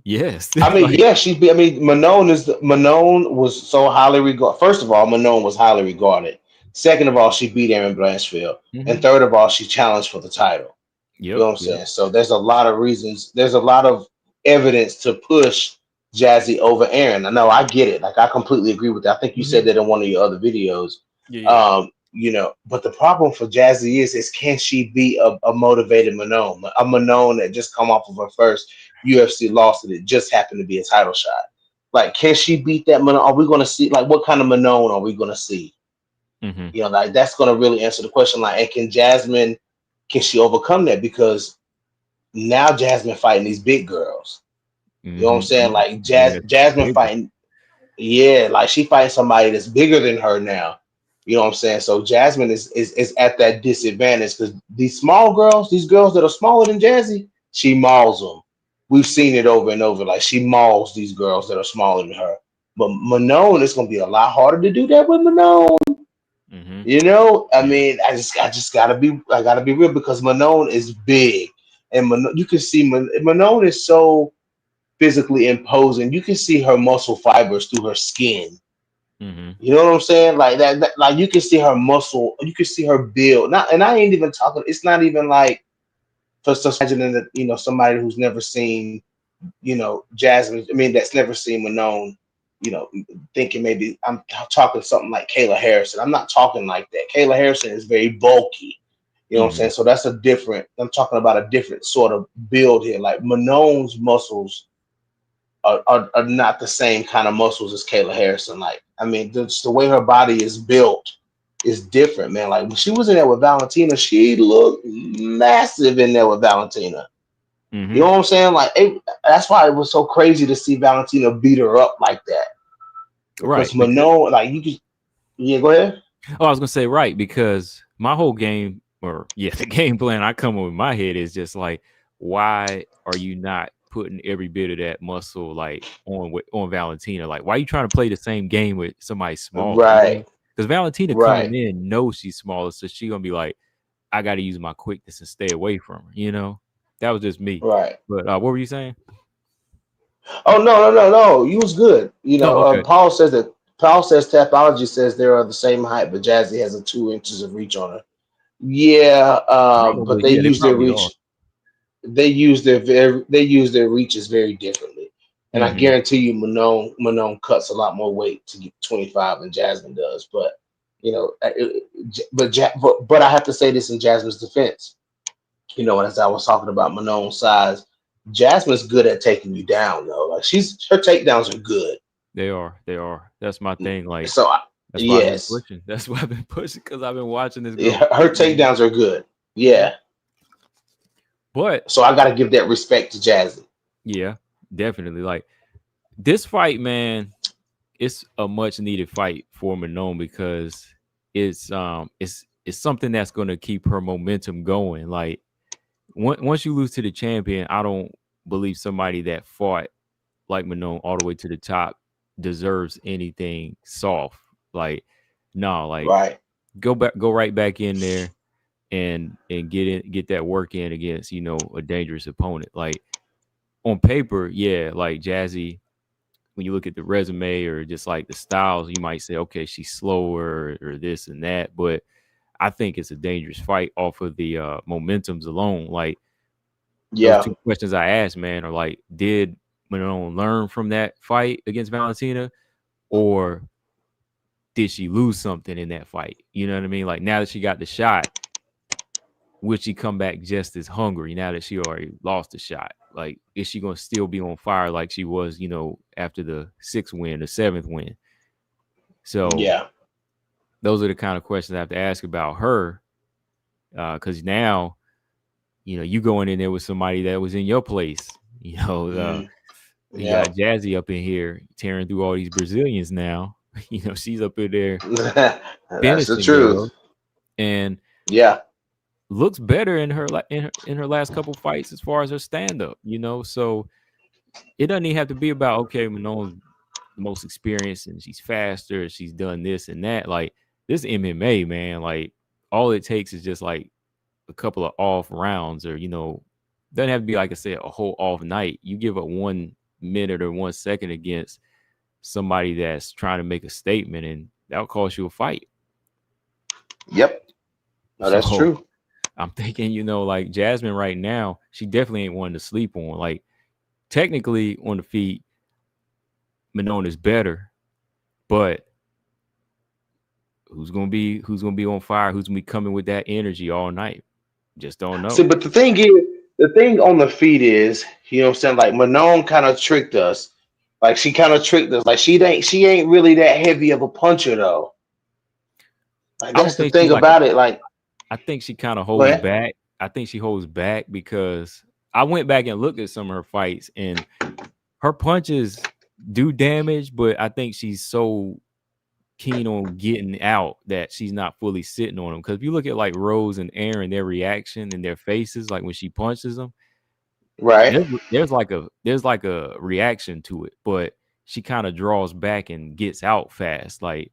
[SPEAKER 1] yes.
[SPEAKER 2] I mean,
[SPEAKER 1] Like,
[SPEAKER 2] yeah, I mean, Manon was so highly regarded. First of all, Manon was highly regarded. Second of all, she beat Aaron Blanchfield, and
[SPEAKER 1] mhm.
[SPEAKER 2] third of all, she challenged for the title. You
[SPEAKER 1] Yep,
[SPEAKER 2] know what I'm
[SPEAKER 1] yep.
[SPEAKER 2] saying? So there's a lot of reasons. There's a lot of evidence to push Jazzy over Aaron. I know, I get it. Like I completely agree with that. I think you said
[SPEAKER 1] Mhm.
[SPEAKER 2] that in one of your other videos.
[SPEAKER 1] Yeah, yeah.
[SPEAKER 2] But the problem for Jazzy is can she be a motivated Manon, a Manon that just come off of her first UFC loss and it just happened to be a title shot? Like, can she beat that Manon? Are we going to see like what kind of Manon are we going to see?
[SPEAKER 1] Hmm.
[SPEAKER 2] Like that's going to really answer the question. Like, and can she overcome that? Because now Jasmine fighting these big girls. You know what I'm
[SPEAKER 1] Hmm.
[SPEAKER 2] saying? Like
[SPEAKER 1] And it's
[SPEAKER 2] Jasmine
[SPEAKER 1] bigger.
[SPEAKER 2] fighting. Yeah, like she fighting somebody that's bigger than her now. You know what I'm saying? So Jasmine is at that disadvantage because these small girls, these girls that are smaller than Jazzy, she mauls them. We've seen it over and over. Like she mauls these girls that are smaller than her. But Manon, it's gonna be a lot harder to do that with Manon.
[SPEAKER 1] Mm-hmm.
[SPEAKER 2] You know, I
[SPEAKER 1] Yeah.
[SPEAKER 2] mean, I just gotta be real because Manon is big, and you can see Manon is so physically imposing. You can see her muscle fibers through her skin.
[SPEAKER 1] Mm-hmm.
[SPEAKER 2] You know what I'm saying? Like that like you can see her muscle, you can see her build. Not, and I ain't even talking. It's not even like for imagining that somebody who's never seen Jasmine. I mean, that's never seen Manon. Thinking maybe I'm talking something like Kayla Harrison. I'm not talking like that. Kayla Harrison is very bulky. You know what I'm
[SPEAKER 1] Mm-hmm.
[SPEAKER 2] saying? So that's a different. I'm talking about a different sort of build here. Like Manon's muscles are not the same kind of muscles as Kayla Harrison. Like, I mean, the way her body is built is different, man. Like when she was in there with Valentina, she looked massive in there with Valentina. You
[SPEAKER 1] Mm-hmm.
[SPEAKER 2] know what I'm saying? Like that's why it was so crazy to see Valentina beat her up like that.
[SPEAKER 1] Right.
[SPEAKER 2] Because
[SPEAKER 1] Because
[SPEAKER 2] Manon, like you could, yeah, go ahead.
[SPEAKER 1] I was gonna say right because my whole game, or yeah, the game plan I come up with in my head is just like, why are you not putting every bit of that muscle like on Valentina? Like, why are you trying to play the same game with somebody smaller? You
[SPEAKER 2] Right,
[SPEAKER 1] know, because Valentina
[SPEAKER 2] right,
[SPEAKER 1] coming in knows she's smaller, so she gonna be like, I got to use my quickness and stay away from her. You know, that was just me.
[SPEAKER 2] right.
[SPEAKER 1] But what were you saying?
[SPEAKER 2] Oh no, no, no, no. You was good.
[SPEAKER 1] Oh, okay.
[SPEAKER 2] Paul says Tapology says they are the same height, but Jazzy has a 2 inches of reach on her. Yeah, but
[SPEAKER 1] Probably,
[SPEAKER 2] they
[SPEAKER 1] yeah, they
[SPEAKER 2] use their
[SPEAKER 1] probably are.
[SPEAKER 2] reach. They use their reaches very differently, and I
[SPEAKER 1] Hmm.
[SPEAKER 2] guarantee you, Manon cuts a lot more weight to get 25 than Jasmine does. But but I have to say this in Jasmine's defense. As I was talking about Manon's size, Jasmine's good at taking you down though. Like her takedowns are good.
[SPEAKER 1] They are. They are. That's my thing. Like,
[SPEAKER 2] So
[SPEAKER 1] that's why I've been
[SPEAKER 2] yes,
[SPEAKER 1] pushing. That's why I've been pushing because I've been watching this
[SPEAKER 2] yeah,
[SPEAKER 1] girl
[SPEAKER 2] her
[SPEAKER 1] fight, man.
[SPEAKER 2] takedowns are good.
[SPEAKER 1] Mhm.
[SPEAKER 2] Yeah,
[SPEAKER 1] But
[SPEAKER 2] so I got to give that respect to Jazzy.
[SPEAKER 1] yeah, definitely. Like this fight, man, it's a much needed fight for Manon because it's something that's gonna keep her momentum going. Like once you lose to the champion, I don't believe somebody that fought like Manon all the way to the top deserves anything soft. Like no, like
[SPEAKER 2] Right.
[SPEAKER 1] go right back in there and get that work in against a dangerous opponent. Like on paper, yeah, like Jazzy. When you look at the resume or just like the styles, you might say, okay, she's slower or this and that. But I think it's a dangerous fight off of the momentums alone. Like those
[SPEAKER 2] Yeah.
[SPEAKER 1] two questions I asked, man, are like, did Manon learn from that fight against Valentina, or did she lose something in that fight? You know what I mean? Like now that she got the shot, will she come back just as hungry now that she already lost the shot? Like, is she gonna still be on fire like she was, after the sixth win, the seventh win? So
[SPEAKER 2] Yeah.
[SPEAKER 1] those are the kind of questions I have to ask about her. Because now, you going in there with somebody that was in your place.
[SPEAKER 2] Mm,
[SPEAKER 1] You
[SPEAKER 2] yeah.
[SPEAKER 1] got Jazzy up in here tearing through all these Brazilians now. She's up in there
[SPEAKER 2] That's the
[SPEAKER 1] finishing
[SPEAKER 2] truth.
[SPEAKER 1] girls and
[SPEAKER 2] Yeah.
[SPEAKER 1] looks better in her in her last couple fights as far as her stand up. So it doesn't even have to be about okay, Manon's the most experienced and she's faster, she's done this and that. Like this MMA, man, like all it takes is just like a couple of off rounds or doesn't have to be like I said, a whole off night. You give up 1 minute or 1 second against somebody that's trying to make a statement and that'll cost you a fight.
[SPEAKER 2] Yep. No, that's
[SPEAKER 1] So
[SPEAKER 2] true.
[SPEAKER 1] I'm thinking, like Jasmine right now, she definitely ain't one to sleep on. Like technically on the feet, Manon is better, but who's gonna be on fire? Who's gonna be coming with that energy all night? Just don't
[SPEAKER 2] See,
[SPEAKER 1] know.
[SPEAKER 2] but the thing on the feet is, what I'm saying? Like Manon kind of tricked us. Like she kind of tricked us. Like she ain't really that heavy of a puncher though. Like
[SPEAKER 1] I
[SPEAKER 2] that's
[SPEAKER 1] don't
[SPEAKER 2] the
[SPEAKER 1] think she's
[SPEAKER 2] thing
[SPEAKER 1] like a.
[SPEAKER 2] about it. Like,
[SPEAKER 1] I think she kind of
[SPEAKER 2] go
[SPEAKER 1] holds
[SPEAKER 2] ahead.
[SPEAKER 1] back. I think she holds back because I went back and looked at some of her fights and her punches do damage, but I think she's so keen on getting out that she's not fully sitting on them. Because if you look at like Rose and Aaron, their reaction and their faces, like when she punches them,
[SPEAKER 2] Right.
[SPEAKER 1] there's like a reaction to it, but she kind of draws back and gets out fast. Like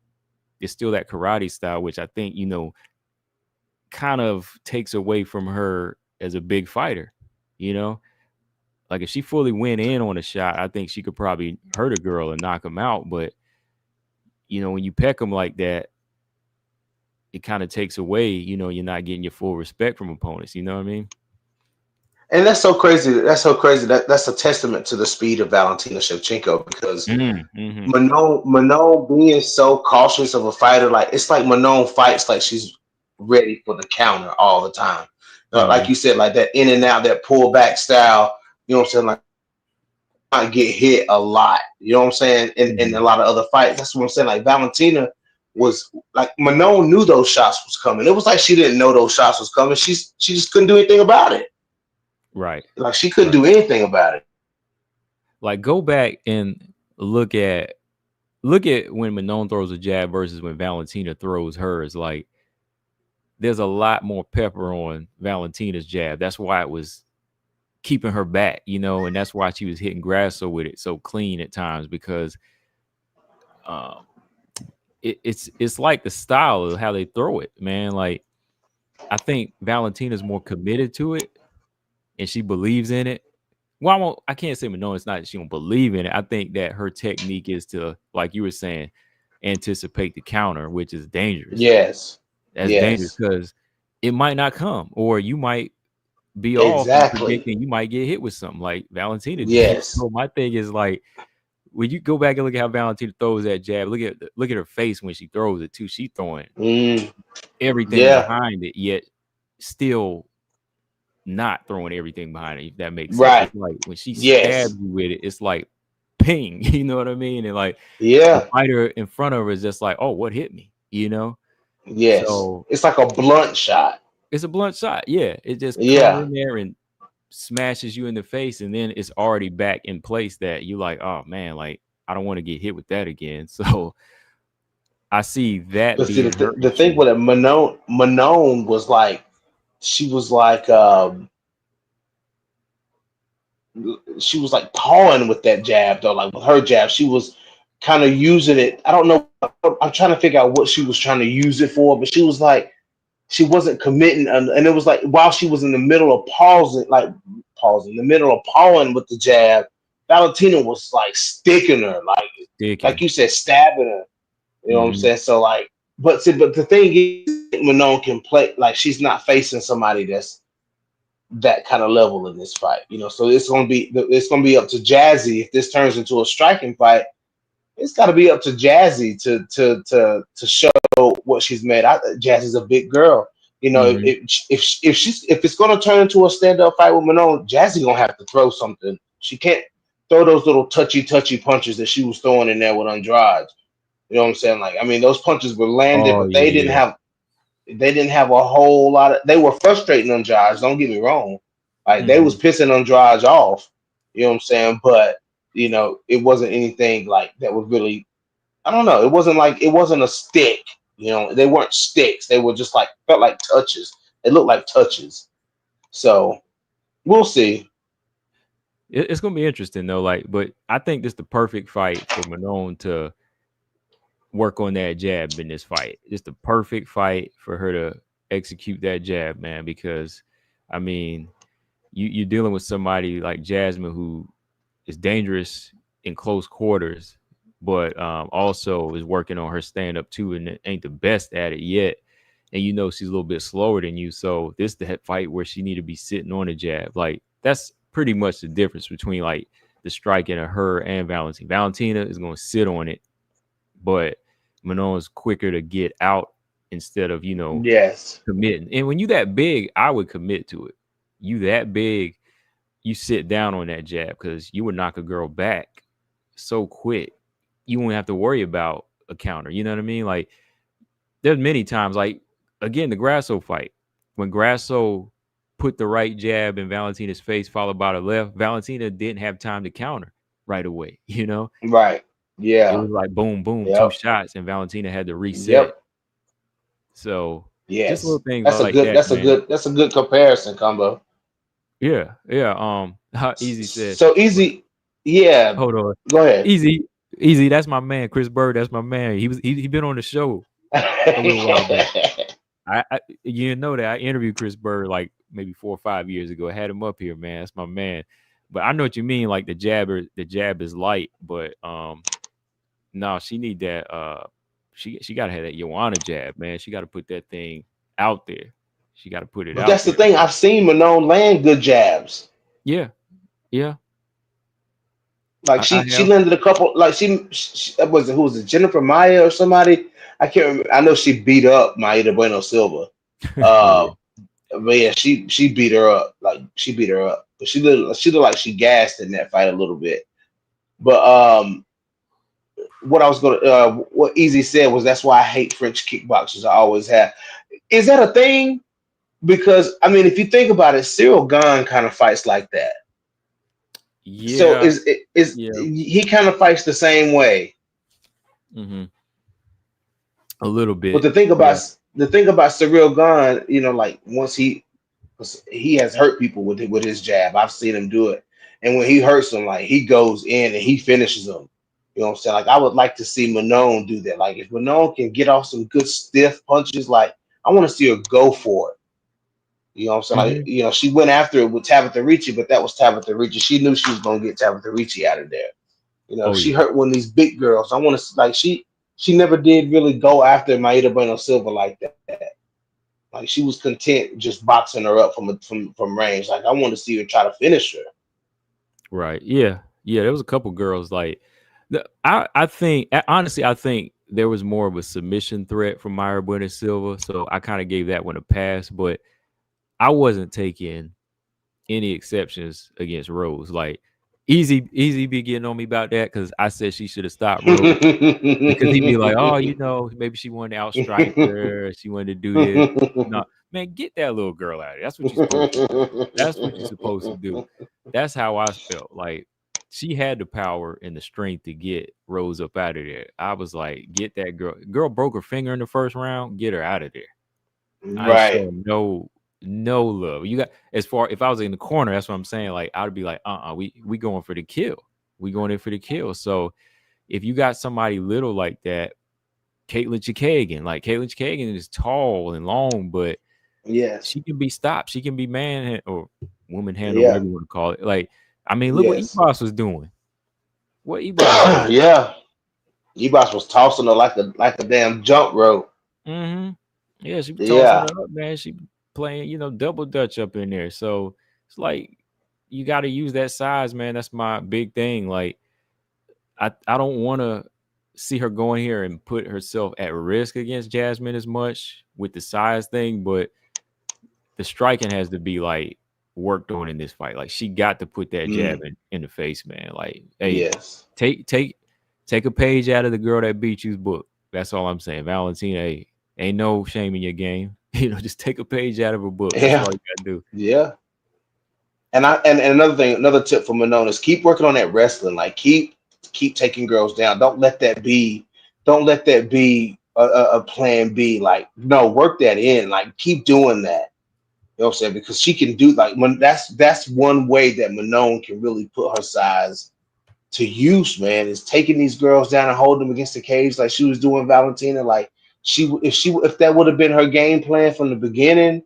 [SPEAKER 1] it's still that karate style, which I think kind of takes away from her as a big fighter. You know, like if she fully went in on a shot, I think she could probably hurt a girl and knock him out. But when you peck them like that, it kind of takes away. You're not getting your full respect from opponents. You know what I mean?
[SPEAKER 2] And that's so crazy. That's so crazy. That's a testament to the speed of Valentina Shevchenko because
[SPEAKER 1] Mm-hmm.
[SPEAKER 2] Manon being so cautious of a fighter, like it's like Manon fights like she's ready for the counter all the time. Like
[SPEAKER 1] Mm-hmm.
[SPEAKER 2] you said, like that in and out, that pullback style. You know what I'm saying? Like I get hit a lot. You know what I'm saying? In a
[SPEAKER 1] Mm-hmm.
[SPEAKER 2] lot of other fights. That's what I'm saying. Like Valentina was like Manon knew those shots was coming. It was like she didn't know those shots was coming. She just couldn't do anything about it.
[SPEAKER 1] Right.
[SPEAKER 2] Like she couldn't
[SPEAKER 1] Right.
[SPEAKER 2] do anything about it.
[SPEAKER 1] Like go back and look at when Manon throws a jab versus when Valentina throws hers. Like there's a lot more pepper on Valentina's jab. That's why it was keeping her back, and that's why she was hitting Grasso with it so clean at times because um, it's like the style of how they throw it, man. Like I think Valentina's more committed to it and she believes in it. Well, I can't say no, it's not that she don't believe in it. I think that her technique is to, like you were saying, anticipate the counter, which is dangerous.
[SPEAKER 2] Yes.
[SPEAKER 1] That's dangerous
[SPEAKER 2] Yes.
[SPEAKER 1] because it might not come, or you might be off and
[SPEAKER 2] Exactly.
[SPEAKER 1] predicting you might get hit with something like Valentina did.
[SPEAKER 2] Yes.
[SPEAKER 1] So my thing is like when you go back and look at how Valentina throws that jab, look at her face when she throws it too. She's throwing
[SPEAKER 2] Mm,
[SPEAKER 1] everything
[SPEAKER 2] yeah.
[SPEAKER 1] behind it, yet still not throwing everything behind it, if that makes sense.
[SPEAKER 2] Right.
[SPEAKER 1] It's like when she stabs
[SPEAKER 2] Yes.
[SPEAKER 1] you with it, it's like ping, you know what I mean? And like the
[SPEAKER 2] Yeah.
[SPEAKER 1] fighter in front of her is just like, oh, what hit me?
[SPEAKER 2] Yes.
[SPEAKER 1] So
[SPEAKER 2] It's like a blunt shot.
[SPEAKER 1] it's a blunt shot. Yeah. It just comes
[SPEAKER 2] Yeah.
[SPEAKER 1] in there and smashes you in the face, and then it's already back in place that you like, oh man, like I don't want to get hit with that again. So I see that
[SPEAKER 2] But see,
[SPEAKER 1] being her
[SPEAKER 2] the thing
[SPEAKER 1] issue.
[SPEAKER 2] with it, Manon was like, she was like, she was like pawing with that jab though, like with her jab, she was kind of using it. I don't know. I'm trying to figure out what she was trying to use it for, but she was like, she wasn't committing, and it was like while she was in the middle of pausing, the middle of pawing with the jab, Valentina was like sticking her, like
[SPEAKER 1] Sticking.
[SPEAKER 2] you said, stabbing her. You know what I'm
[SPEAKER 1] Hmm.
[SPEAKER 2] saying? So like, but the thing is, Manon can play like she's not facing somebody that's that kind of level in this fight. So it's gonna be up to Jazzy if this turns into a striking fight. It's got to be up to Jazzy to show what she's made. Jazzy's a big girl.
[SPEAKER 1] Hmm.
[SPEAKER 2] If it's gonna turn into a stand up fight with Manon, Jazzy gonna have to throw something. She can't throw those little touchy punches that she was throwing in there with Andrade. You know what I'm saying? Like, I mean, those punches were landed,
[SPEAKER 1] Oh
[SPEAKER 2] but
[SPEAKER 1] yeah, yeah.
[SPEAKER 2] they didn't have a whole lot of. They were frustrating Andrade. Don't get me wrong. Like they was
[SPEAKER 1] Hmm.
[SPEAKER 2] pissing Andrade off. You know what I'm saying? But it wasn't anything like that was really. I don't know. It wasn't a stick. They weren't sticks. They were just like felt like touches. They looked like touches. So we'll see.
[SPEAKER 1] It's gonna be interesting though. Like, but I think this is the perfect fight for Manon to work on that jab in this fight. It's the perfect fight for her to execute that jab, man. Because, I mean, you're dealing with somebody like Jasmine who is dangerous in close quarters, but also is working on her stand up too, and ain't the best at it yet. And she's a little bit slower than you, so this the fight where she need to be sitting on a jab. Like that's pretty much the difference between like the striking of her and Valentina. Valentina is going to sit on it, but Manon is quicker to get out instead of
[SPEAKER 2] Yes.
[SPEAKER 1] committing. And when you that big, I would commit to it. You that big, you sit down on that jab because you would knock a girl back so quick. You won't have to worry about a counter. You know what I mean? Like there's many times, like again, the Grasso fight when Grasso put the right jab in Valentina's face, followed by the left. Valentina didn't have time to counter. right away. You know,
[SPEAKER 2] Right.
[SPEAKER 1] it
[SPEAKER 2] Yeah.
[SPEAKER 1] was like boom, boom, two
[SPEAKER 2] Yep.
[SPEAKER 1] shots, and Valentina had to reset.
[SPEAKER 2] Yep.
[SPEAKER 1] So just little
[SPEAKER 2] Yes.
[SPEAKER 1] things
[SPEAKER 2] That's a
[SPEAKER 1] like
[SPEAKER 2] good.
[SPEAKER 1] that, man.
[SPEAKER 2] That's a good comparison combo.
[SPEAKER 1] Yeah, yeah. How Easy said,
[SPEAKER 2] So
[SPEAKER 1] but
[SPEAKER 2] easy. Yeah.
[SPEAKER 1] hold on,
[SPEAKER 2] Go ahead.
[SPEAKER 1] Easy, Easy. That's my man, Chris Bird. That's my man. He been on the show a little while back. I you know that I interviewed Chris Bird like maybe 4 or 5 years ago. I had him up here, man. That's my man. But I know what you mean. Like the jab is light, but no, she need that. She gotta have that Joanna jab, man. She got to put that thing out there. She got to put it
[SPEAKER 2] But
[SPEAKER 1] out
[SPEAKER 2] that's the
[SPEAKER 1] there,
[SPEAKER 2] thing.
[SPEAKER 1] man.
[SPEAKER 2] I've seen Manon land good jabs.
[SPEAKER 1] Yeah, yeah.
[SPEAKER 2] Like
[SPEAKER 1] I
[SPEAKER 2] she
[SPEAKER 1] have.
[SPEAKER 2] landed a couple. Like she was it who was it, Jennifer Maya or somebody? I can't remember. I know she beat up Maida Bueno Silva.
[SPEAKER 1] Oh yeah.
[SPEAKER 2] Uh, but yeah, she beat her up. Like she beat her up. But she looked like she gassed in that fight a little bit. But what Easy said was that's why I hate French kickboxers. I always have. Is that a thing? Because I mean, if you think about it, Cyril Gahn kind of fights like that. So
[SPEAKER 1] Yeah,
[SPEAKER 2] is
[SPEAKER 1] yeah.
[SPEAKER 2] he kind of fights the same way?
[SPEAKER 1] Mm-hmm. A little
[SPEAKER 2] But
[SPEAKER 1] bit. Yeah.
[SPEAKER 2] the thing about Cyril Gahn, like once he has hurt people with his jab. I've seen him do it, and when he hurts them, like he goes in and he finishes them. You know what I'm saying? Like I would like to see Manon do that. Like if Manon can get off some good stiff punches, like I want to see her go for it. You know what I'm saying?
[SPEAKER 1] Mm-hmm.
[SPEAKER 2] Like, she went after it with Tabitha Ricci, but that was Tabitha Ricci. She knew she was gonna get Tabitha Ricci out of there.
[SPEAKER 1] Oh
[SPEAKER 2] She
[SPEAKER 1] yeah.
[SPEAKER 2] hurt one of these big girls. I want to like she never did really go after Maida Bueno Silva like that. Like she was content just boxing her up from range. Like I want to see her try to finish her.
[SPEAKER 1] Right. Yeah. Yeah. There was a couple girls like I think honestly I think there was more of a submission threat from Myra Buena Silva, so I kind of gave that one a pass. But I wasn't taking any exceptions against Rose. Like easy be getting on me about that because I said she should have stopped Rose because he'd be like, oh, maybe she wanted to outstrike her, she wanted to do this. No, man, get that little girl out of there. That's what you're supposed to do. That's what you're supposed to do. That's how I felt. Like she had the power and the strength to get Rose up out of there. I was like, get that girl. Girl broke her finger in the first round. Get her out of there. I ain't
[SPEAKER 2] Right.
[SPEAKER 1] showing no love. You got as far if I was in the corner, that's what I'm saying. Like I'd be like, we going for the kill. We going in for the kill. So if you got somebody little like that, Caitlin Chikagan, like Caitlin Chikagan is tall and long, but
[SPEAKER 2] Yes.
[SPEAKER 1] she can be stopped. She can be man or woman handle,
[SPEAKER 2] Yeah.
[SPEAKER 1] whatever you want to call it. Like, I mean, look what
[SPEAKER 2] Yes.
[SPEAKER 1] Ebos was doing. What Ebos did.
[SPEAKER 2] Yeah. Ebos was tossing her like a damn jump rope.
[SPEAKER 1] Mm-hmm. Yeah, she be tossing
[SPEAKER 2] Yeah.
[SPEAKER 1] her up, man. She playing, double dutch up in there. So it's like you got to use that size, man. That's my big thing. Like, I don't want to see her going here and put herself at risk against Jasmine as much with the size thing, but the striking has to be like worked on in this fight. Like she got to put that jab
[SPEAKER 2] Mm.
[SPEAKER 1] in the face, man. Like, hey,
[SPEAKER 2] Yes.
[SPEAKER 1] take a page out of the girl that beat you's book. That's all I'm saying. Valentina, hey, ain't no shame in your game. Just take a page out of a book. That's
[SPEAKER 2] Yeah.
[SPEAKER 1] all you gotta do.
[SPEAKER 2] Yeah. And another thing, another tip from Manon is keep working on that wrestling. Like keep taking girls down. Don't let that be a plan B. Like no, work that in. Like keep doing that. You know what I'm saying? Because she can do like when that's one way that Manon can really put her size to use, man, is taking these girls down and holding them against the cage like she was doing Valentina. Like if that would have been her game plan from the beginning,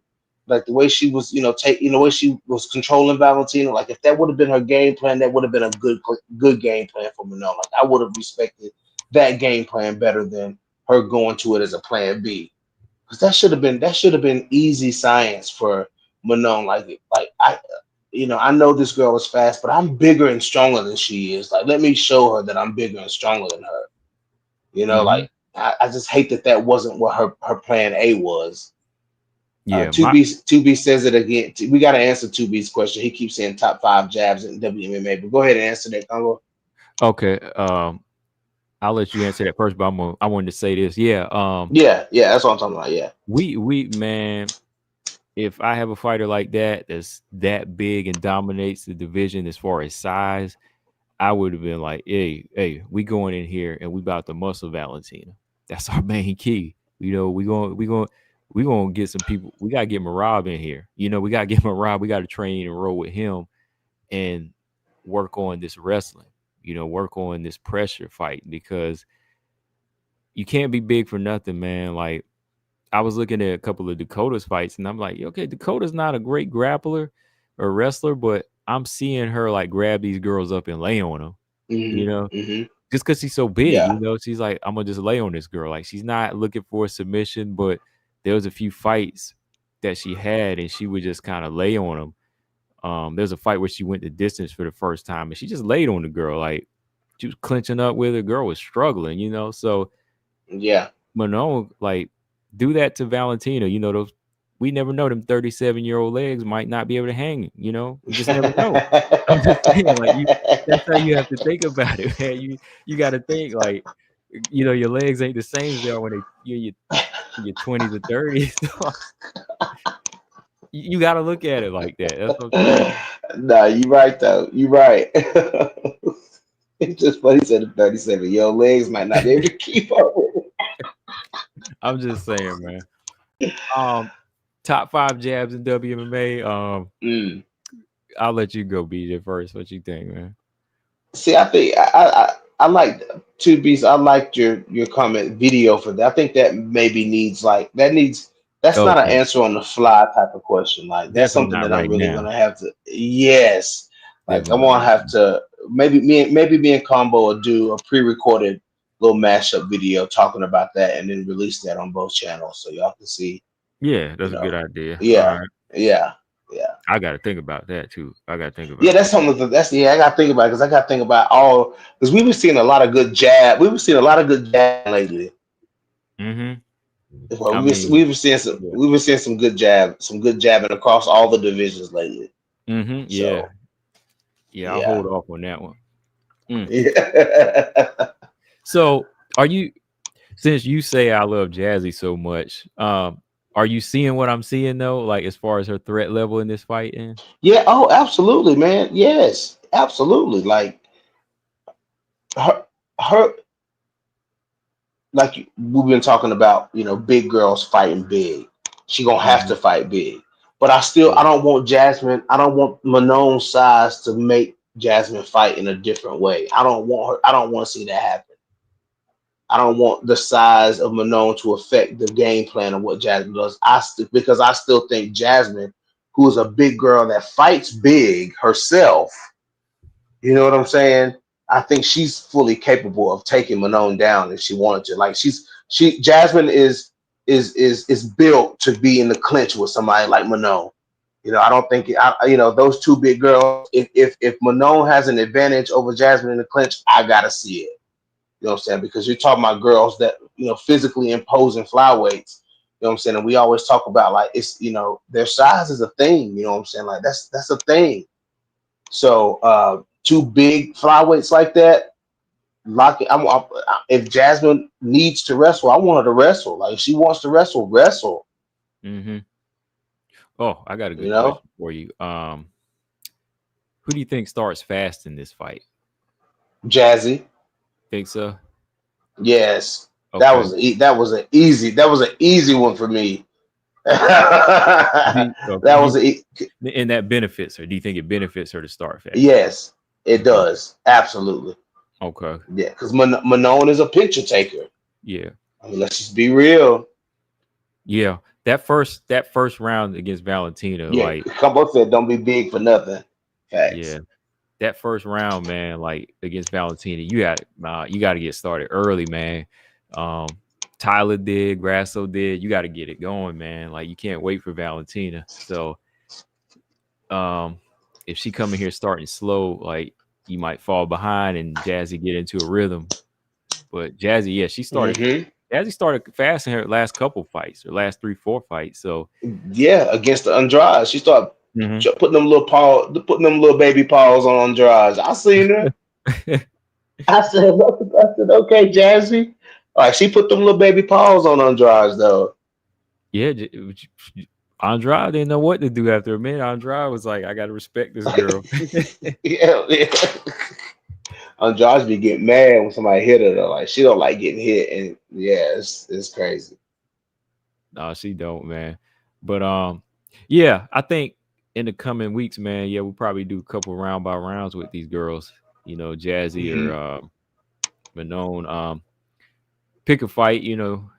[SPEAKER 2] like the way she was, the way she was controlling Valentina, like if that would have been her game plan, that would have been a good game plan for Manon. Like I would have respected that game plan better than her going to it as a plan B. Because that should have been easy science for Manon. I know this girl is fast, but I'm bigger and stronger than she is. Like, let me show her that I'm bigger and stronger than her.
[SPEAKER 1] Mm-hmm.
[SPEAKER 2] Like I just hate that wasn't what her plan A was.
[SPEAKER 1] Yeah,
[SPEAKER 2] Two B says it again. We got to answer 2B's question. He keeps saying top 5 jabs in WMMA, but go ahead and answer that, Congo.
[SPEAKER 1] okay. I'll let you answer that first, but I wanted to say this. Yeah.
[SPEAKER 2] Yeah, that's what I'm talking about. Yeah,
[SPEAKER 1] We man, if I have a fighter like that that's that big and dominates the division as far as size, I would have been like, hey, we going in here and we about to muscle Valentina. That's our main key. You know, we gonna get some people. We gotta get Marab in here. You know, we gotta get Marab. We gotta train and roll with him and work on this wrestling. You know, work on this pressure fight because you can't be big for nothing, man. Like I was looking at a couple of Dakota's fights, and I'm like, okay, Dakota's not a great grappler or wrestler, but I'm seeing her like grab these girls up and lay on them. You know, just because she's so big,
[SPEAKER 2] Yeah.
[SPEAKER 1] you know, she's like, I'm gonna just lay on this girl. Like she's not looking for a submission, but there was a few fights that she had, and she would just kind of lay on them. There's a fight where she went the distance for the first time, and she just laid on the girl. Like she was clinching up with her. Girl was struggling, you know. So
[SPEAKER 2] Yeah.
[SPEAKER 1] Manon, like, do that to Valentina. You know, those we never know them 37-year-old legs might not be able to hang. You know, we just never know. I'm just saying, like, that's how you have to think about it, man. You got to think like, you know, your legs ain't the same as they are when you're in your 20s or 30s. You got to look at it like that. That's what I'm saying.
[SPEAKER 2] Nah, you right though. You right. It's just funny. He said 37. Your legs might not be able to keep up with it.
[SPEAKER 1] I'm just saying, man. Top 5 jabs in WMMA.
[SPEAKER 2] Mm.
[SPEAKER 1] I'll let you go, BJ, first. What you think, man?
[SPEAKER 2] See, I think I like two beats. I liked your comment video for that. I think that maybe needs like that needs that's not an
[SPEAKER 1] Okay,
[SPEAKER 2] answer on the fly type of question. Like that's
[SPEAKER 1] definitely
[SPEAKER 2] something
[SPEAKER 1] not
[SPEAKER 2] that I'm
[SPEAKER 1] right
[SPEAKER 2] really
[SPEAKER 1] now.
[SPEAKER 2] gonna have to yes. Like I'm
[SPEAKER 1] Definitely not
[SPEAKER 2] gonna
[SPEAKER 1] right
[SPEAKER 2] have
[SPEAKER 1] now.
[SPEAKER 2] to maybe me and Combo will do a pre-recorded little mashup video talking about that and then release that on both channels so y'all can see,
[SPEAKER 1] Yeah,
[SPEAKER 2] you
[SPEAKER 1] that's a good
[SPEAKER 2] know.
[SPEAKER 1] idea. All
[SPEAKER 2] Yeah,
[SPEAKER 1] right.
[SPEAKER 2] yeah, yeah.
[SPEAKER 1] I got to think about that too. I got to think
[SPEAKER 2] Yeah,
[SPEAKER 1] about
[SPEAKER 2] that's something that's I gotta think about because I gotta think about all because we were seeing a lot of good jab. We were seeing a lot of good jab lately.
[SPEAKER 1] that. Mm-hmm.
[SPEAKER 2] Well,
[SPEAKER 1] I mean, yeah.
[SPEAKER 2] we were seeing some good jabbing across all the divisions lately.
[SPEAKER 1] Mm-hmm. Yeah.
[SPEAKER 2] So
[SPEAKER 1] Yeah, I'll
[SPEAKER 2] yeah.
[SPEAKER 1] hold off on that one. Mm.
[SPEAKER 2] Yeah.
[SPEAKER 1] So, are you, since you say I love Jazzy so much, are you seeing what I'm seeing though? Like as far as her threat level in this fight, in?
[SPEAKER 2] Yeah, oh absolutely, man. Yes, absolutely. Like her her like we've been talking about, big girls fighting big. She gonna have
[SPEAKER 1] Mm-hmm.
[SPEAKER 2] to fight big. But I
[SPEAKER 1] Yeah.
[SPEAKER 2] don't want Jasmine, I don't want Manon's size to make Jasmine fight in a different way. I don't want to see that happen. I don't want the size of Manon to affect the game plan of what Jasmine does. Because I still think Jasmine, who is a big girl that fights big herself, you know what I'm saying? I think she's fully capable of taking Manon down if she wanted to. Like Jasmine is built to be in the clinch with somebody like Manon. I don't think those two big girls. If Manon has an advantage over Jasmine in the clinch, I gotta see it. You know what I'm saying? Because you're talking about girls that physically imposing flyweights. You know what I'm saying? And we always talk about like it's their size is a thing. You know what I'm saying? Like that's a thing. So two big flyweights like that, lock it. If Jasmine needs to wrestle, I want her to wrestle. Like if she wants to wrestle, wrestle.
[SPEAKER 1] Mm-hmm. Oh, I got a
[SPEAKER 2] You
[SPEAKER 1] good
[SPEAKER 2] know,
[SPEAKER 1] question for you. Who do you think starts fast in this fight?
[SPEAKER 2] Jazzy.
[SPEAKER 1] Think so?
[SPEAKER 2] Yes,
[SPEAKER 1] Okay.
[SPEAKER 2] that was an easy one for me. that
[SPEAKER 1] Okay.
[SPEAKER 2] was
[SPEAKER 1] And that benefits her. Do you think it benefits her to start fast?
[SPEAKER 2] yes, it
[SPEAKER 1] Okay.
[SPEAKER 2] does absolutely.
[SPEAKER 1] Okay.
[SPEAKER 2] Yeah, because Manon is a picture taker.
[SPEAKER 1] Yeah.
[SPEAKER 2] I mean, let's just be real.
[SPEAKER 1] Yeah. That first round against Valentina,
[SPEAKER 2] Yeah,
[SPEAKER 1] like,
[SPEAKER 2] Combo said, "Don't be big for nothing."
[SPEAKER 1] yeah,
[SPEAKER 2] Facts.
[SPEAKER 1] that first round, man, like against Valentina, you got to get started early, man. Um, Tyler did, Grasso did. You got to get it going, man. Like you can't wait for Valentina. So, um, if she come in here starting slow, like you might fall behind and Jazzy get into a rhythm. But Jazzy, yeah,
[SPEAKER 2] Hmm.
[SPEAKER 1] Jazzy started fast in her last couple fights, or last 3-4 fights. So,
[SPEAKER 2] Yeah, against the Andrade, she started
[SPEAKER 1] mhm.
[SPEAKER 2] putting them little baby paws on Andrade. I seen her. I said, okay, Jazzy. All right, she put them little baby paws on Andrade though.
[SPEAKER 1] Yeah, Andrade didn't know what to do after a minute. Andrade was like, I got to respect this girl.
[SPEAKER 2] Yeah, yeah. Andrade be getting mad when somebody hit her though. Like she don't like getting hit, and yeah, it's crazy.
[SPEAKER 1] No, she don't, man. But yeah, I think in the coming weeks, man, yeah, we'll probably do a couple round by rounds with these girls. You know, Jazzy or
[SPEAKER 2] Hmm.
[SPEAKER 1] Manon. Pick a fight. You know,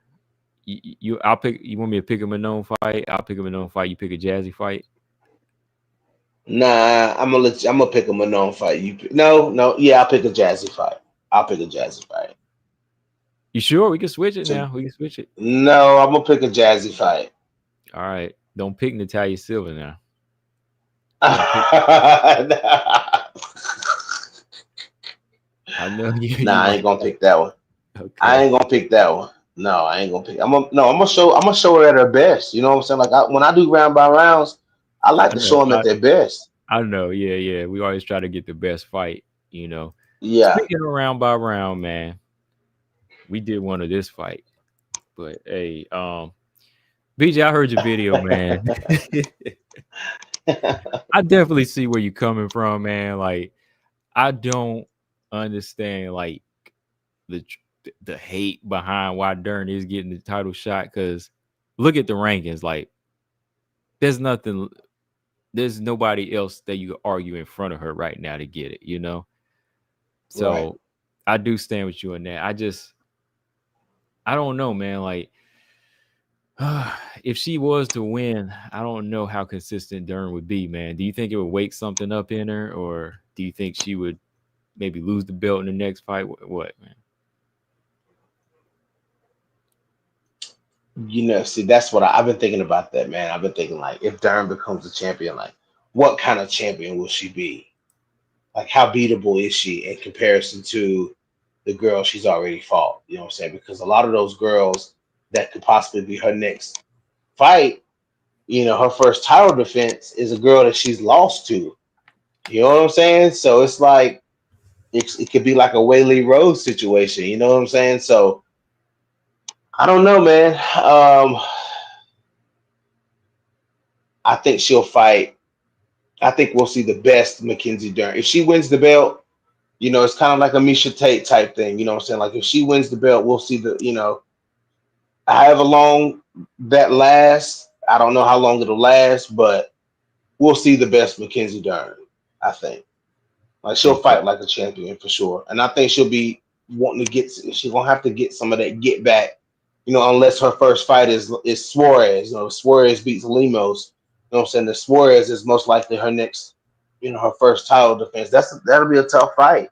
[SPEAKER 1] I'll pick. You want me to pick a Manon fight? I'll pick a Manon fight. You pick a Jazzy fight.
[SPEAKER 2] Nah, I'm gonna pick a Manon fight. No, yeah, I'll pick a Jazzy fight. I'll pick a Jazzy fight.
[SPEAKER 1] You sure? We can switch it
[SPEAKER 2] So
[SPEAKER 1] now. We can switch it.
[SPEAKER 2] no, I'm gonna pick a Jazzy fight.
[SPEAKER 1] All right. Don't pick Natalia Silva now. Don't pick. I know you
[SPEAKER 2] Nah, I
[SPEAKER 1] might.
[SPEAKER 2] ain't gonna pick that one. I
[SPEAKER 1] Okay.
[SPEAKER 2] ain't gonna pick that one. No, I ain't gonna pick. I'm gonna show her at her best. You know what I'm saying? Like when I do round by rounds, I like
[SPEAKER 1] I
[SPEAKER 2] to
[SPEAKER 1] know.
[SPEAKER 2] show them at their best.
[SPEAKER 1] I know. Yeah, yeah. We always try to get the best fight. You know.
[SPEAKER 2] Yeah.
[SPEAKER 1] Speaking of round by round, man, we did one of this fight. But hey, BJ, I heard your video, man. I definitely see where you're coming from, man. Like, I don't understand like the the hate behind why Dern is getting the title shot. Because look at the rankings. Like, there's nothing. There's nobody else that you could argue in front of her right now to get it. You know.
[SPEAKER 2] Right.
[SPEAKER 1] So I do stand with you on that. I don't know, man. Like, if she was to win, I don't know how consistent Dern would be, man. Do you think it would wake something up in her, or do you think she would maybe lose the belt in the next fight? What man?
[SPEAKER 2] See, that's what I've been thinking about that, man. I've been thinking like, if Dern becomes a champion, like, what kind of champion will she be? Like, how beatable is she in comparison to the girl she's already fought? You know what I'm saying? Because a lot of those girls that could possibly be her next fight, her first title defense is a girl that she's lost to. You know what I'm saying? So it's like it could be like a Wayley Rose situation. You know what I'm saying? So I don't know, man. I think she'll fight. I think we'll see the best Mackenzie Dern. If she wins the belt, it's kind of like a Misha Tate type thing. You know what I'm saying? Like if she wins the belt, we'll see however long that lasts. I don't know how long it'll last, but we'll see the best Mackenzie Dern, I think. Like she'll
[SPEAKER 1] Okay.
[SPEAKER 2] fight like a champion for sure. And I think she'll be wanting to she's gonna have to get some of that get back, unless her first fight is Suarez. Suarez beats Lemos. You know what I'm saying? The Suarez is most likely her next, her first title defense. That'll be a tough fight.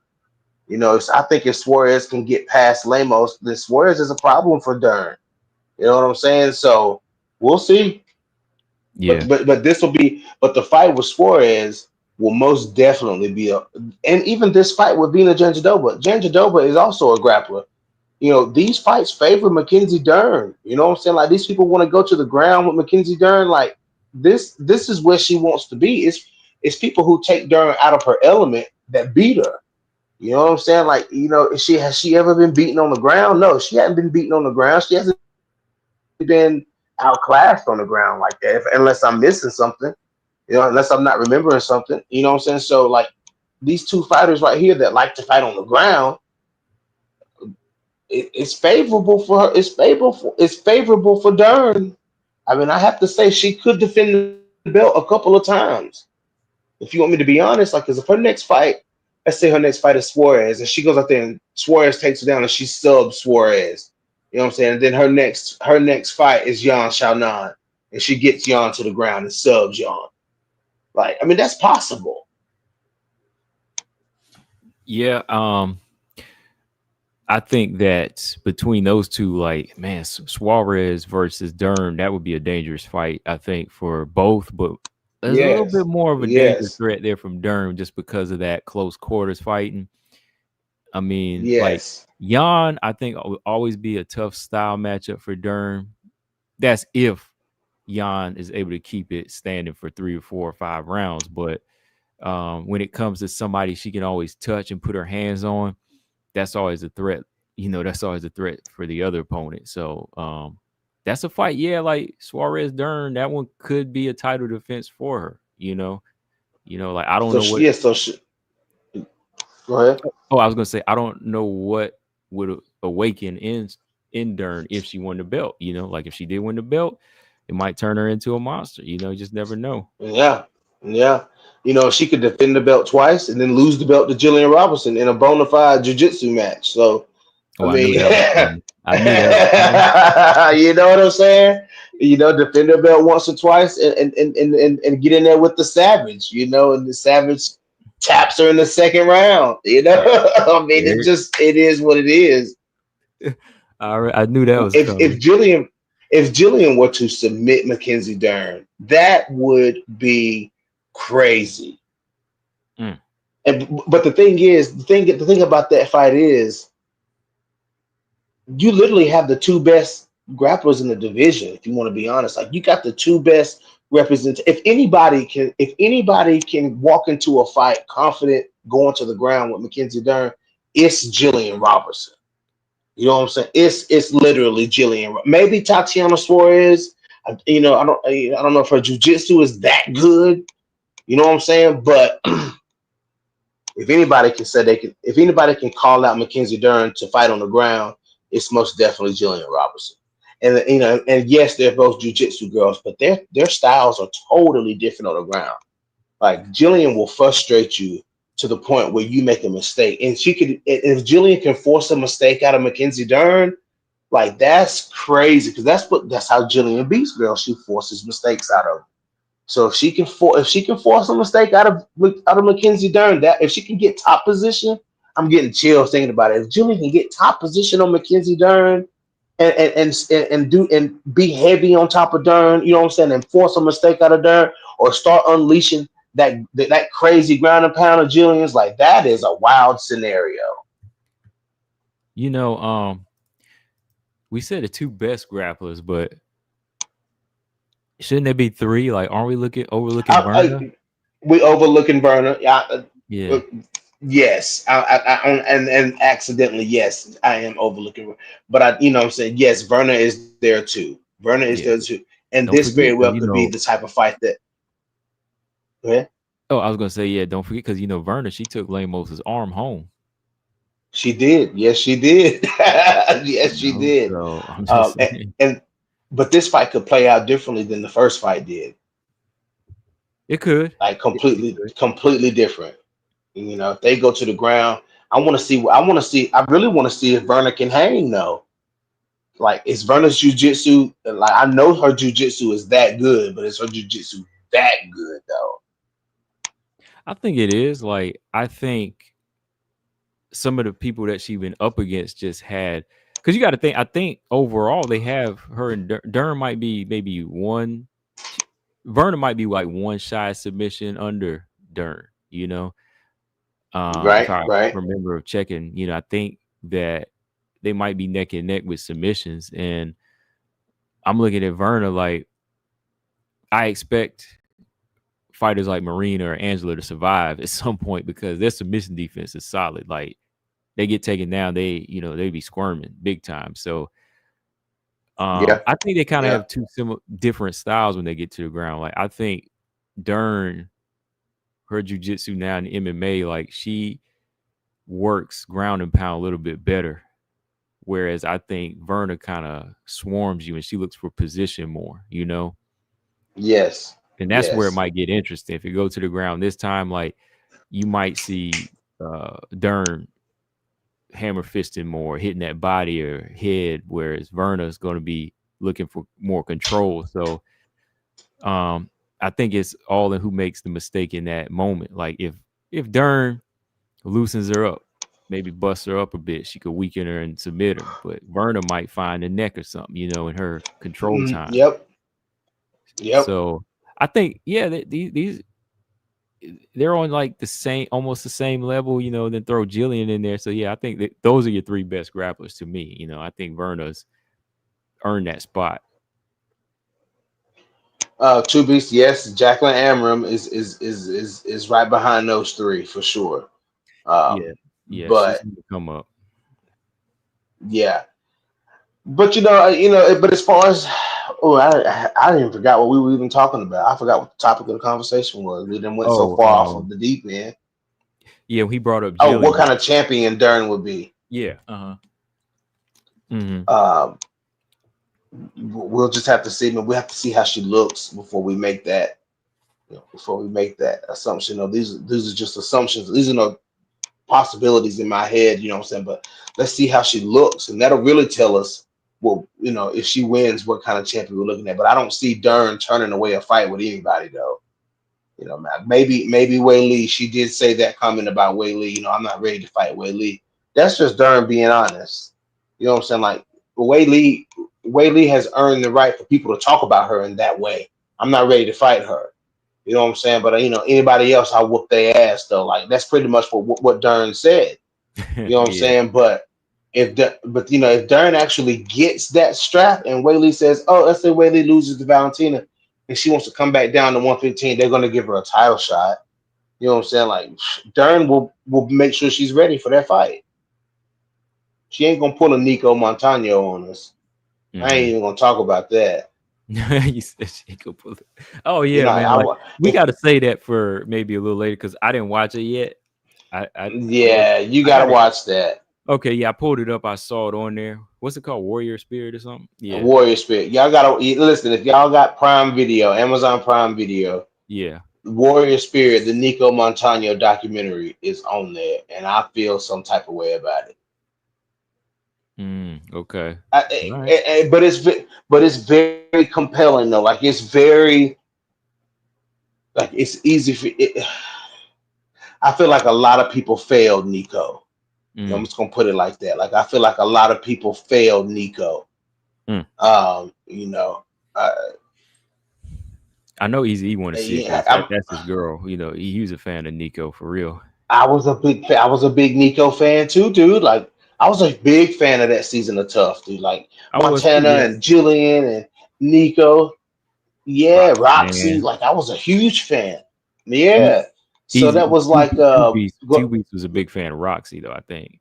[SPEAKER 2] I think if Suarez can get past Lemos, then Suarez is a problem for Dern. You know what I'm saying? So we'll see. But
[SPEAKER 1] Yeah.
[SPEAKER 2] but but this will be. But the fight with Suarez will most definitely be and even this fight with Vina Jandiroba. Jandiroba is also a grappler. These fights favor Mackenzie Dern. You know what I'm saying? Like these people want to go to the ground with Mackenzie Dern. Like this is where she wants to be. It's people who take Dern out of her element that beat her. You know what I'm saying? Like, has she ever been beaten on the ground? No, she hasn't been beaten on the ground. She hasn't been outclassed on the ground like that, unless I'm missing something, unless I'm not remembering something. You know what I'm saying? So, like, these two fighters right here that like to fight on the ground, it's favorable for her. It's favorable for Dern. I mean, I have to say she could defend the belt a couple of times. If you want me to be honest, like, because if her next fight, let's say her next fight is Suarez, and she goes out there and Suarez takes her down and she subs Suarez. You know what I'm saying? And then her next fight is Shauna, and she gets Jan to the ground and subs Jan. Like, I mean, that's possible.
[SPEAKER 1] Yeah. I think that between those two, like, man, Suarez versus Dern, that would be a dangerous fight, I think, for both. But there's a little bit
[SPEAKER 2] Yes.
[SPEAKER 1] more of a dangerous
[SPEAKER 2] Yes.
[SPEAKER 1] threat there from Dern just because of that close quarters fighting. I mean, like,
[SPEAKER 2] Yes.
[SPEAKER 1] Jan, I think will always be a tough style matchup for Dern. That's if Jan is able to keep it standing for 3 or 4 or 5 rounds. But when it comes to somebody she can always touch and put her hands on, that's always a threat. That's always a threat for the other opponent. So that's a fight. Yeah, like Suarez Dern, that one could be a title defense for her. Like I don't
[SPEAKER 2] So
[SPEAKER 1] know
[SPEAKER 2] she,
[SPEAKER 1] what.
[SPEAKER 2] yeah. So she, Go ahead.
[SPEAKER 1] Oh, I was gonna say I don't know what would awaken in Dern if she won the belt. Like if she did win the belt, it might turn her into a monster. You just never know.
[SPEAKER 2] Yeah, yeah. She could defend the belt twice and then lose the belt to Jillian Robinson in a bona fide jiu-jitsu match. So, I
[SPEAKER 1] Oh, I knew
[SPEAKER 2] mean,
[SPEAKER 1] that was coming. I knew that was coming.
[SPEAKER 2] you know what I'm saying? Defend the belt once or twice and get in there with the Savage, and the Savage taps her in the second round. I mean,
[SPEAKER 1] There,
[SPEAKER 2] it is what it is.
[SPEAKER 1] I knew that was
[SPEAKER 2] If
[SPEAKER 1] coming.
[SPEAKER 2] Jillian were to submit Mackenzie Dern, that would be crazy.
[SPEAKER 1] Mm.
[SPEAKER 2] But the thing about that fight is you literally have the two best grapplers in the division. If you want to be honest, like you got the two best represent. If anybody can walk into a fight confident going to the ground with Mackenzie Dern, it's Jillian Robertson. You know what I'm saying? It's literally Jillian. Maybe Tatiana Suarez. I don't know if her jujitsu is that good. You know what I'm saying? But if anybody can call out Mackenzie Dern to fight on the ground, it's most definitely Jillian Robertson. And yes, they're both jujitsu girls, but their styles are totally different on the ground. Like Jillian will frustrate you to the point where you make a mistake, and if Jillian can force a mistake out of Mackenzie Dern, like that's crazy because that's how Jillian beats girls. She forces mistakes out of them. So if she can force a mistake out of Mackenzie Dern, that if she can get top position, I'm getting chills thinking about it. If Jillian can get top position on Mackenzie Dern and be heavy on top of Dern, you know what I'm saying, and force a mistake out of Dern or start unleashing that crazy ground and pound of Jillian's, like that is a wild scenario.
[SPEAKER 1] You know, um, we said the two best grapplers, but shouldn't there be three? Like, aren't we overlooking Verna?
[SPEAKER 2] We overlooking Burner.
[SPEAKER 1] Yeah,
[SPEAKER 2] Yes, and accidentally, yes, I am overlooking. But what I'm saying, yes, Verna is there too. Verna is there
[SPEAKER 1] yeah.
[SPEAKER 2] too, and
[SPEAKER 1] Don't
[SPEAKER 2] this
[SPEAKER 1] forget
[SPEAKER 2] very well
[SPEAKER 1] because
[SPEAKER 2] could be the type of fight that. Yeah,
[SPEAKER 1] Oh, I was gonna say, yeah. Don't forget because Verna, she took Lamos's arm home.
[SPEAKER 2] she did. Yes, she did. Yes, she did.
[SPEAKER 1] So I'm just
[SPEAKER 2] Um, and,
[SPEAKER 1] saying
[SPEAKER 2] and but this fight could play out differently than the first fight did.
[SPEAKER 1] it could.
[SPEAKER 2] Like
[SPEAKER 1] It
[SPEAKER 2] completely,
[SPEAKER 1] could.
[SPEAKER 2] completely different. If they go to the ground, I want to see. I want to see. I really want to see if Verna can hang though. Like, is Verna's jujitsu, like, I know her jujitsu is that good, but is her jujitsu that good though?
[SPEAKER 1] I think it is. Like, I think some of the people that she been up against just had because you got to think. I think overall they have her and Dern might be maybe one. Verna might be like one shy submission under Dern. If
[SPEAKER 2] Right,
[SPEAKER 1] I
[SPEAKER 2] right.
[SPEAKER 1] remember checking, I think that they might be neck and neck with submissions. And I'm looking at Verna like I expect fighters like Marina or Angela to survive at some point because their submission defense is solid. Like they get taken down, they be squirming big time. So
[SPEAKER 2] Yeah,
[SPEAKER 1] I think they kind of
[SPEAKER 2] yeah.
[SPEAKER 1] have two similar different styles when they get to the ground. Like I think Dern, her jujitsu now in MMA, like she works ground and pound a little bit better. Whereas I think Verna kind of swarms you and she looks for position more.
[SPEAKER 2] Yes,
[SPEAKER 1] And that's where it
[SPEAKER 2] yes.
[SPEAKER 1] might get interesting. If you go to the ground this time, like you might see Dern hammer fisting more, hitting that body or head, whereas Verna's going to be looking for more control. So I think it's all in who makes the mistake in that moment. Like if Dern loosens her up, maybe busts her up a bit, she could weaken her and submit her. But Verna might find a neck or something, in her control time.
[SPEAKER 2] Yep, yep.
[SPEAKER 1] So I think, yeah, these they're on like the same, almost the same level, then throw Jillian in there. So yeah, I think that those are your three best grapplers to me. I think Verna's earned that spot.
[SPEAKER 2] Two beasts. Yes, Jacqueline Amram is right behind those three for sure.
[SPEAKER 1] Yeah, yeah, she's
[SPEAKER 2] But
[SPEAKER 1] gonna come up.
[SPEAKER 2] yeah, but but as far as I didn't even forgot what we were even talking about. I forgot what the topic of the conversation was. We then went so
[SPEAKER 1] Oh,
[SPEAKER 2] far off of the deep end.
[SPEAKER 1] Yeah, he brought up
[SPEAKER 2] Oh, what
[SPEAKER 1] Jillian.
[SPEAKER 2] kind of champion Dern would be?
[SPEAKER 1] Yeah. Uh-huh. Mm-hmm.
[SPEAKER 2] Um, we'll just have to see. We have to see how she looks before we make that. Before we make that assumption. No, these are just assumptions. These are no possibilities in my head. You know what I'm saying? But let's see how she looks, and that'll really tell us. Well, if she wins, what kind of champion we're looking at. But I don't see Dern turning away a fight with anybody, though. Maybe Wei Lee. She did say that comment about Wei Lee. I'm not ready to fight Wei Lee. That's just Dern being honest. You know what I'm saying? Like Wei Lee has earned the right for people to talk about her in that way. I'm not ready to fight her. You know what I'm saying? But anybody else, I'll whoop their ass though. Like that's pretty much what Dern said. You know what I'm
[SPEAKER 1] Yeah.
[SPEAKER 2] saying? But if Dern actually gets that strap and Wei Lee says, oh, let's say Wei Lee loses to Valentina and she wants to come back down to 115, they're gonna give her a title shot. You know what I'm saying? Like Dern will make sure she's ready for that fight. She ain't gonna pull a Nico Montano on us. I ain't
[SPEAKER 1] Mm-hmm.
[SPEAKER 2] even gonna talk about that.
[SPEAKER 1] You said she could pull it. Oh
[SPEAKER 2] You
[SPEAKER 1] yeah,
[SPEAKER 2] know,
[SPEAKER 1] man.
[SPEAKER 2] I
[SPEAKER 1] Like
[SPEAKER 2] want
[SPEAKER 1] we got to say that for maybe a little later because I didn't watch it yet. I was
[SPEAKER 2] yeah, you
[SPEAKER 1] I
[SPEAKER 2] gotta
[SPEAKER 1] got it.
[SPEAKER 2] watch that.
[SPEAKER 1] Okay, yeah, I pulled it up. I saw it on there. What's it called? Warrior Spirit or something? Yeah,
[SPEAKER 2] Warrior Spirit. Y'all gotta listen. If y'all got Prime Video, Amazon Prime Video,
[SPEAKER 1] yeah.
[SPEAKER 2] Warrior Spirit, the Nico Montano documentary is on there, and I feel some type of way about it.
[SPEAKER 1] Okay. All
[SPEAKER 2] I,
[SPEAKER 1] right.
[SPEAKER 2] but it's very compelling though. Like it's very like it's easy for it. I feel like a lot of people failed Nico. I'm
[SPEAKER 1] Mm,
[SPEAKER 2] just gonna put it like that. Like I feel like a lot of people failed Nico.
[SPEAKER 1] mm.
[SPEAKER 2] Um, you know, uh,
[SPEAKER 1] I know Easy E want to see it
[SPEAKER 2] yeah,
[SPEAKER 1] because that's his girl. He was a fan of Nico for real.
[SPEAKER 2] I was a big Nico fan too, dude. Like I was a big fan of that season of Tough, dude. Like
[SPEAKER 1] I was too.
[SPEAKER 2] Montana
[SPEAKER 1] Yeah.
[SPEAKER 2] and Jillian and Nico. Yeah,
[SPEAKER 1] Roxy,
[SPEAKER 2] Roxy.
[SPEAKER 1] man.
[SPEAKER 2] Like I was a huge fan.
[SPEAKER 1] E-
[SPEAKER 2] Yeah. So that
[SPEAKER 1] Easy
[SPEAKER 2] was
[SPEAKER 1] Two
[SPEAKER 2] like
[SPEAKER 1] Two Beats. Two Beats was a big fan of Roxy though. I think.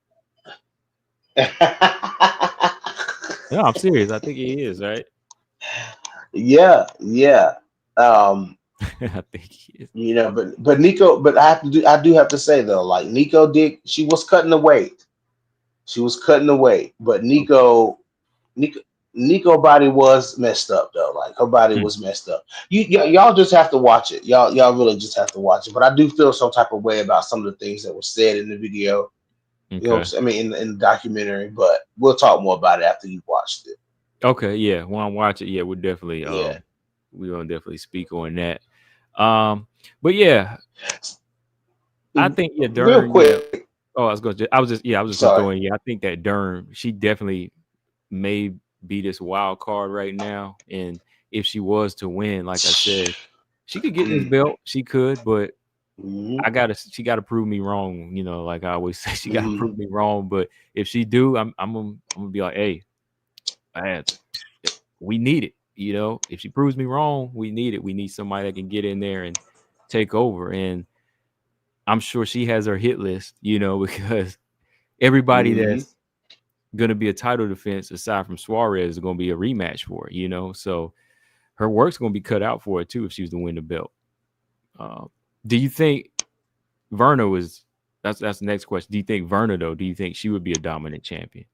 [SPEAKER 1] No, I'm serious. I think he is right.
[SPEAKER 2] yeah, yeah. Um,
[SPEAKER 1] I think he is.
[SPEAKER 2] but Nico, but I do have to say though, like Nico did she was cutting the weight. She was cutting the weight, but
[SPEAKER 1] Okay.
[SPEAKER 2] Nico Nico body was messed up though. Like her body
[SPEAKER 1] Mm,
[SPEAKER 2] was messed up. Y'all just have to watch it. Y'all really just have to watch it. But I do feel some type of way about some of the things that were said in the video. You know what I'm
[SPEAKER 1] okay.
[SPEAKER 2] saying? I mean in the documentary, but we'll talk more about it after you watched it.
[SPEAKER 1] Okay. Yeah. When I watch it, yeah, we'll definitely
[SPEAKER 2] Yeah.
[SPEAKER 1] we're gonna definitely speak on that. Um, but yeah, I think yeah,
[SPEAKER 2] Real
[SPEAKER 1] Dern. Yeah.
[SPEAKER 2] quick.
[SPEAKER 1] Oh, I was just gonna
[SPEAKER 2] Sorry.
[SPEAKER 1] throw in. Yeah, I think that Dern. She definitely may be this wild card right now. And if she was to win, like I said, she could get this
[SPEAKER 2] Mm,
[SPEAKER 1] belt. She could, but
[SPEAKER 2] mhm,
[SPEAKER 1] she gotta prove me wrong. Like I always say, she gotta
[SPEAKER 2] mhm,
[SPEAKER 1] prove me wrong. But if she do, I'm gonna be like, hey, man, we need it. If she proves me wrong, we need it. We need somebody that can get in there and take over. And I'm sure she has her hit list, because everybody
[SPEAKER 2] mhm.
[SPEAKER 1] that's gonna be a title defense aside from Suarez is gonna be a rematch for it. So her work's gonna be cut out for it too if she was to win the belt. Do you think Verna was? That's the next question. Do you think Verna though? Do you think she would be a dominant champion?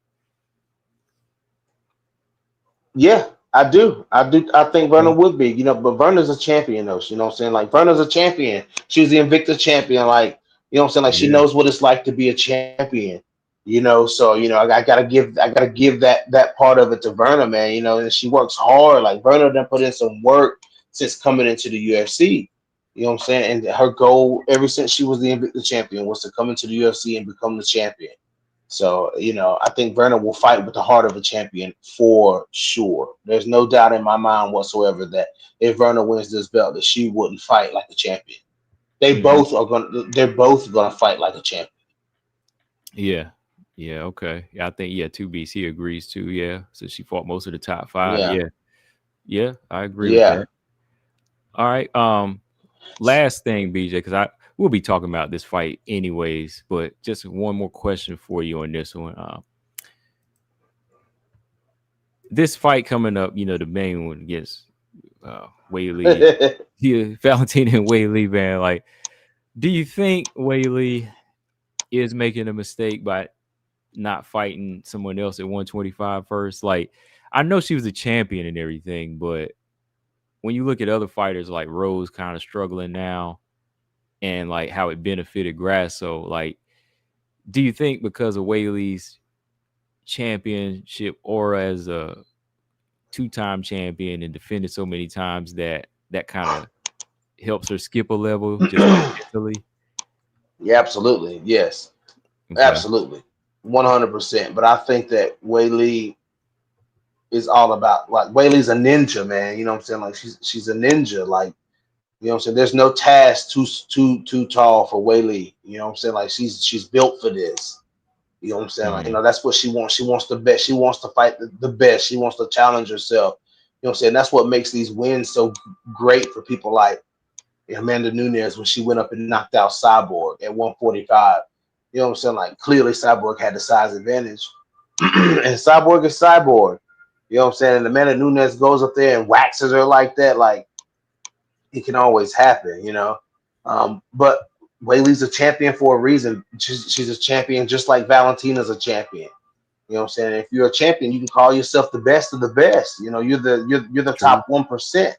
[SPEAKER 2] Yeah, I do. I do. I think
[SPEAKER 1] Okay.
[SPEAKER 2] Verna would be, but Verna's a champion though. You know what I'm saying? Like Verna's a champion. She was the Invicta champion. Like, you know what I'm saying? Like she
[SPEAKER 1] Yeah.
[SPEAKER 2] knows what it's like to be a champion. So I gotta give that part of it to Verna, man. And she works hard. Like Verna done put in some work since coming into the UFC. You know what I'm saying? And her goal ever since she was the Invicta champion was to come into the UFC and become the champion. So, I think Verna will fight with the heart of a champion for sure. There's no doubt in my mind whatsoever that if Verna wins this belt, that she wouldn't fight like a champion.
[SPEAKER 1] Hmm.
[SPEAKER 2] They're both gonna fight like a champion.
[SPEAKER 1] Yeah. Yeah. Okay. Yeah. I think Two Beats he agrees too. Yeah. So she fought most of the top five.
[SPEAKER 2] Yeah.
[SPEAKER 1] Yeah. Yeah. I agree with
[SPEAKER 2] Yeah.
[SPEAKER 1] that. All right. Last thing, BJ, because I we'll be talking about this fight anyways, but just one more question for you on this one. This fight coming up, the main one against Whaley, yeah, Valentina and Whaley, man. Like, do you think Whaley? is making a mistake by not fighting someone else at 125 first. Like, I know she was a champion and everything, but when you look at other fighters like Rose kind of struggling now and like how it benefited Grasso, like, do you think because of Whaley's championship aura as a two-time champion and defended so many times that kind of helps her skip a level just like mentally?
[SPEAKER 2] Yeah, absolutely. Yes,
[SPEAKER 1] Okay.
[SPEAKER 2] absolutely. 100%. But I think that Whaley is all about, like, Whaley's a ninja, man. You know what I'm saying? Like, she's a ninja. Like, you know what I'm saying? There's no task too tall for Whaley. You know what I'm saying? Like, she's built for this. You know what I'm saying? Like,
[SPEAKER 1] Mm,
[SPEAKER 2] that's what she wants. She wants the best. She wants to fight the best. She wants to challenge herself. You know what I'm saying? That's what makes these wins so great for people like Amanda Nunes when she went up and knocked out Cyborg at 145. You know what I'm saying? Like, clearly Cyborg had the size advantage. And Cyborg is Cyborg. You know what I'm saying? And Amanda Nunes goes up there and waxes her like that. Like, it can always happen. But Whaley's a champion for a reason. She's a champion just like Valentina's a champion. You know what I'm saying? If you're a champion, you can call yourself the best of the best. You're the
[SPEAKER 1] true.
[SPEAKER 2] top 1%.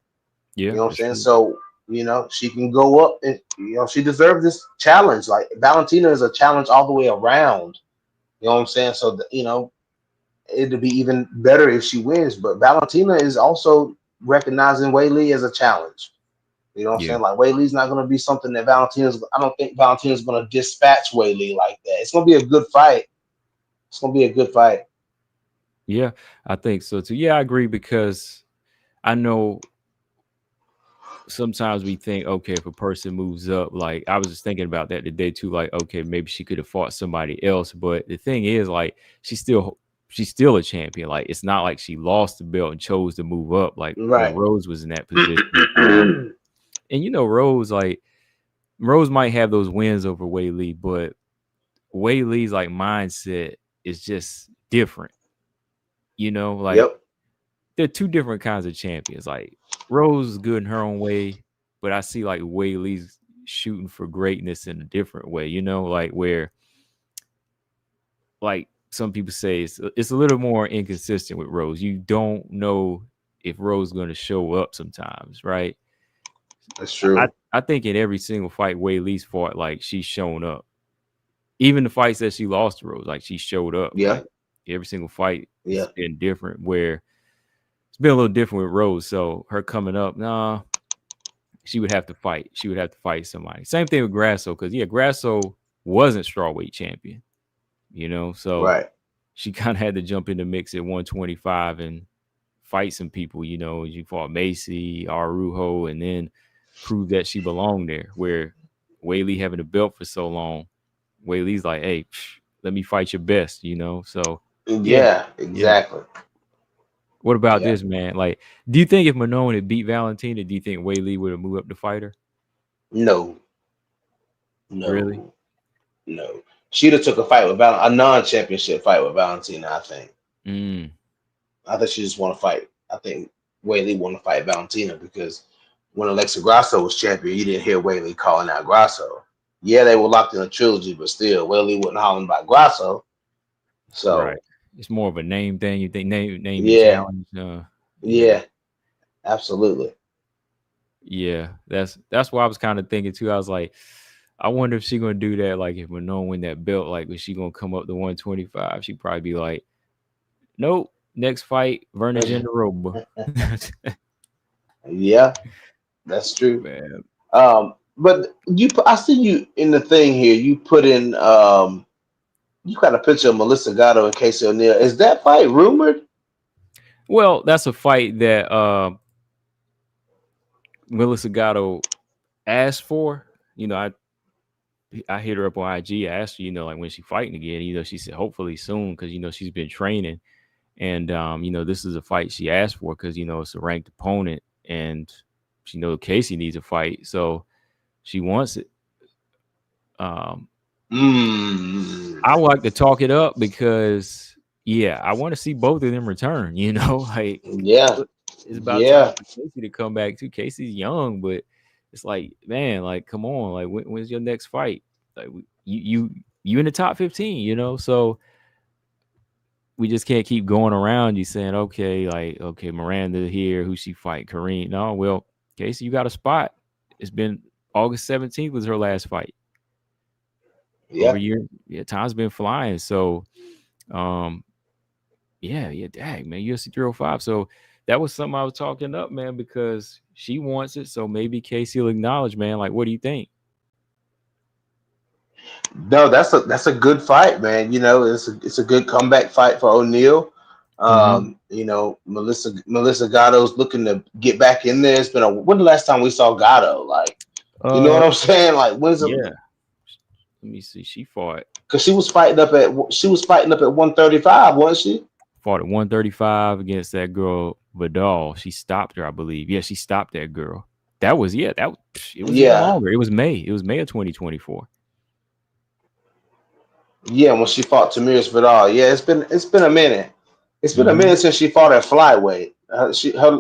[SPEAKER 2] You
[SPEAKER 1] Yeah,
[SPEAKER 2] know what I'm
[SPEAKER 1] that's
[SPEAKER 2] saying?
[SPEAKER 1] true.
[SPEAKER 2] So, she can go up and she deserves this challenge. Like, Valentina is a challenge all the way around. You know what I'm saying? So it'd be even better if she wins. But Valentina is also recognizing Whaley as a challenge. You know what I'm
[SPEAKER 1] Yeah.
[SPEAKER 2] saying? Like, Whaley's not going to be something that I don't think Valentina's going to dispatch Whaley like that. It's going to be a good fight. It's going to be a good fight.
[SPEAKER 1] Yeah, I think so too. Yeah, I agree because I know sometimes we think, okay, if a person moves up, like I was just thinking about that today too, like, okay, maybe she could have fought somebody else. But the thing is, like, she's still a champion. Like, it's not like she lost the belt and chose to move up, like when
[SPEAKER 2] Right.
[SPEAKER 1] Rose was in that position. And Rose, like Rose might have those wins over Wei Lee, but Wei Lee's like mindset is just different. Like
[SPEAKER 2] Yep.
[SPEAKER 1] they're two different kinds of champions. Like Rose is good in her own way, but I see like Wei Lee's shooting for greatness in a different way. Like where like some people say it's a little more inconsistent with Rose. You don't know if Rose is going to show up sometimes, right?
[SPEAKER 2] That's
[SPEAKER 1] I
[SPEAKER 2] true.
[SPEAKER 1] I think in every single fight Wei Lee's fought, like she's shown up. Even the fights that she lost to Rose, like she showed up.
[SPEAKER 2] Yeah.
[SPEAKER 1] Like every single fight has
[SPEAKER 2] Yeah.
[SPEAKER 1] been different. Where it's been a little different with Rose. So her coming up, nah, she would have to fight. She would have to fight somebody. Same thing with Grasso, because Grasso wasn't strawweight champion. So
[SPEAKER 2] Right.
[SPEAKER 1] she kind of had to jump in the mix at 125 and fight some people. You fought Macy, Arujo, and then prove that she belonged there. Where Whaley having a belt for so long, Whaley's like, hey, let me fight your best. So yeah,
[SPEAKER 2] Yeah.
[SPEAKER 1] yeah.
[SPEAKER 2] Exactly.
[SPEAKER 1] What about
[SPEAKER 2] Yeah.
[SPEAKER 1] this, man? Like, do you think if Manon had beat Valentina, do you think Whaley would have moved up to fight her?
[SPEAKER 2] No.
[SPEAKER 1] Really?
[SPEAKER 2] No. No. She'd have took a non-championship fight with Valentina.
[SPEAKER 1] Mm,
[SPEAKER 2] I think she just want to fight. I think Whaley want to fight Valentina because when Alexa Grasso was champion, you didn't hear Whaley calling out Grasso. Yeah, they were locked in a trilogy, but still, Whaley wasn't hollering about Grasso.
[SPEAKER 1] right.
[SPEAKER 2] So
[SPEAKER 1] It's more of a name thing. You think name and
[SPEAKER 2] yeah,
[SPEAKER 1] challenge? Yeah,
[SPEAKER 2] yeah, absolutely.
[SPEAKER 1] yeah. That's why I was kind of thinking too. I was like, I wonder if she gonna do that. Like, if Manon win that belt, like, is she gonna come up to 125? She'd probably be like, nope. Next fight, Vernon Jandiroba.
[SPEAKER 2] Yeah, that's true.
[SPEAKER 1] Man.
[SPEAKER 2] But I see you in the thing here. You put in, you got a picture of Melissa Gatto and Casey O'Neill. Is that fight rumored?
[SPEAKER 1] Well, that's a fight that Melissa Gatto asked for. I hit her up on IG. I asked her, like when she fighting again. She said hopefully soon because she's been training, and this is a fight she asked for because it's a ranked opponent, and she knows Casey needs a fight, so she wants it. Um,
[SPEAKER 2] Mm.
[SPEAKER 1] I like to talk it up because I want to see both of them return. Like
[SPEAKER 2] Yeah,
[SPEAKER 1] it's about time
[SPEAKER 2] yeah.
[SPEAKER 1] for Casey to come back too. Casey's young, but it's like, man, like come on, like when's your next fight? Like you you in the top 15, you know. So we just can't keep going around you saying, okay, like, okay, Miranda here, who she fight, Kareem. No, well, Casey, you got a spot. It's been August 17th was her last fight. Over a
[SPEAKER 2] Yeah.
[SPEAKER 1] year. Yeah, time's been flying. So um yeah, dang, man, UFC 305. So that was something I was talking up, man, because she wants it. So maybe Casey will acknowledge, man. Like, what do you think?
[SPEAKER 2] No, that's a good fight, man. You know, it's a good comeback fight for O'Neal.
[SPEAKER 1] Mm-hmm.
[SPEAKER 2] You know, Melissa Gatto's looking to get back in there. It's been when the last time we saw Gatto? Like, you know
[SPEAKER 1] Uh
[SPEAKER 2] what I'm saying? Like, when's it?
[SPEAKER 1] yeah. Let me see. She
[SPEAKER 2] Because she was fighting up at 135, wasn't she?
[SPEAKER 1] fought at 135 against that girl Vidal. She stopped her, I believe. Yeah, she stopped that girl. That was it was even
[SPEAKER 2] Yeah,
[SPEAKER 1] longer. It was May. It was May of 2024.
[SPEAKER 2] yeah. When she fought Tamiris Vidal, yeah, it's been a minute. It's been a
[SPEAKER 1] Mm-hmm.
[SPEAKER 2] minute since she fought at flyweight.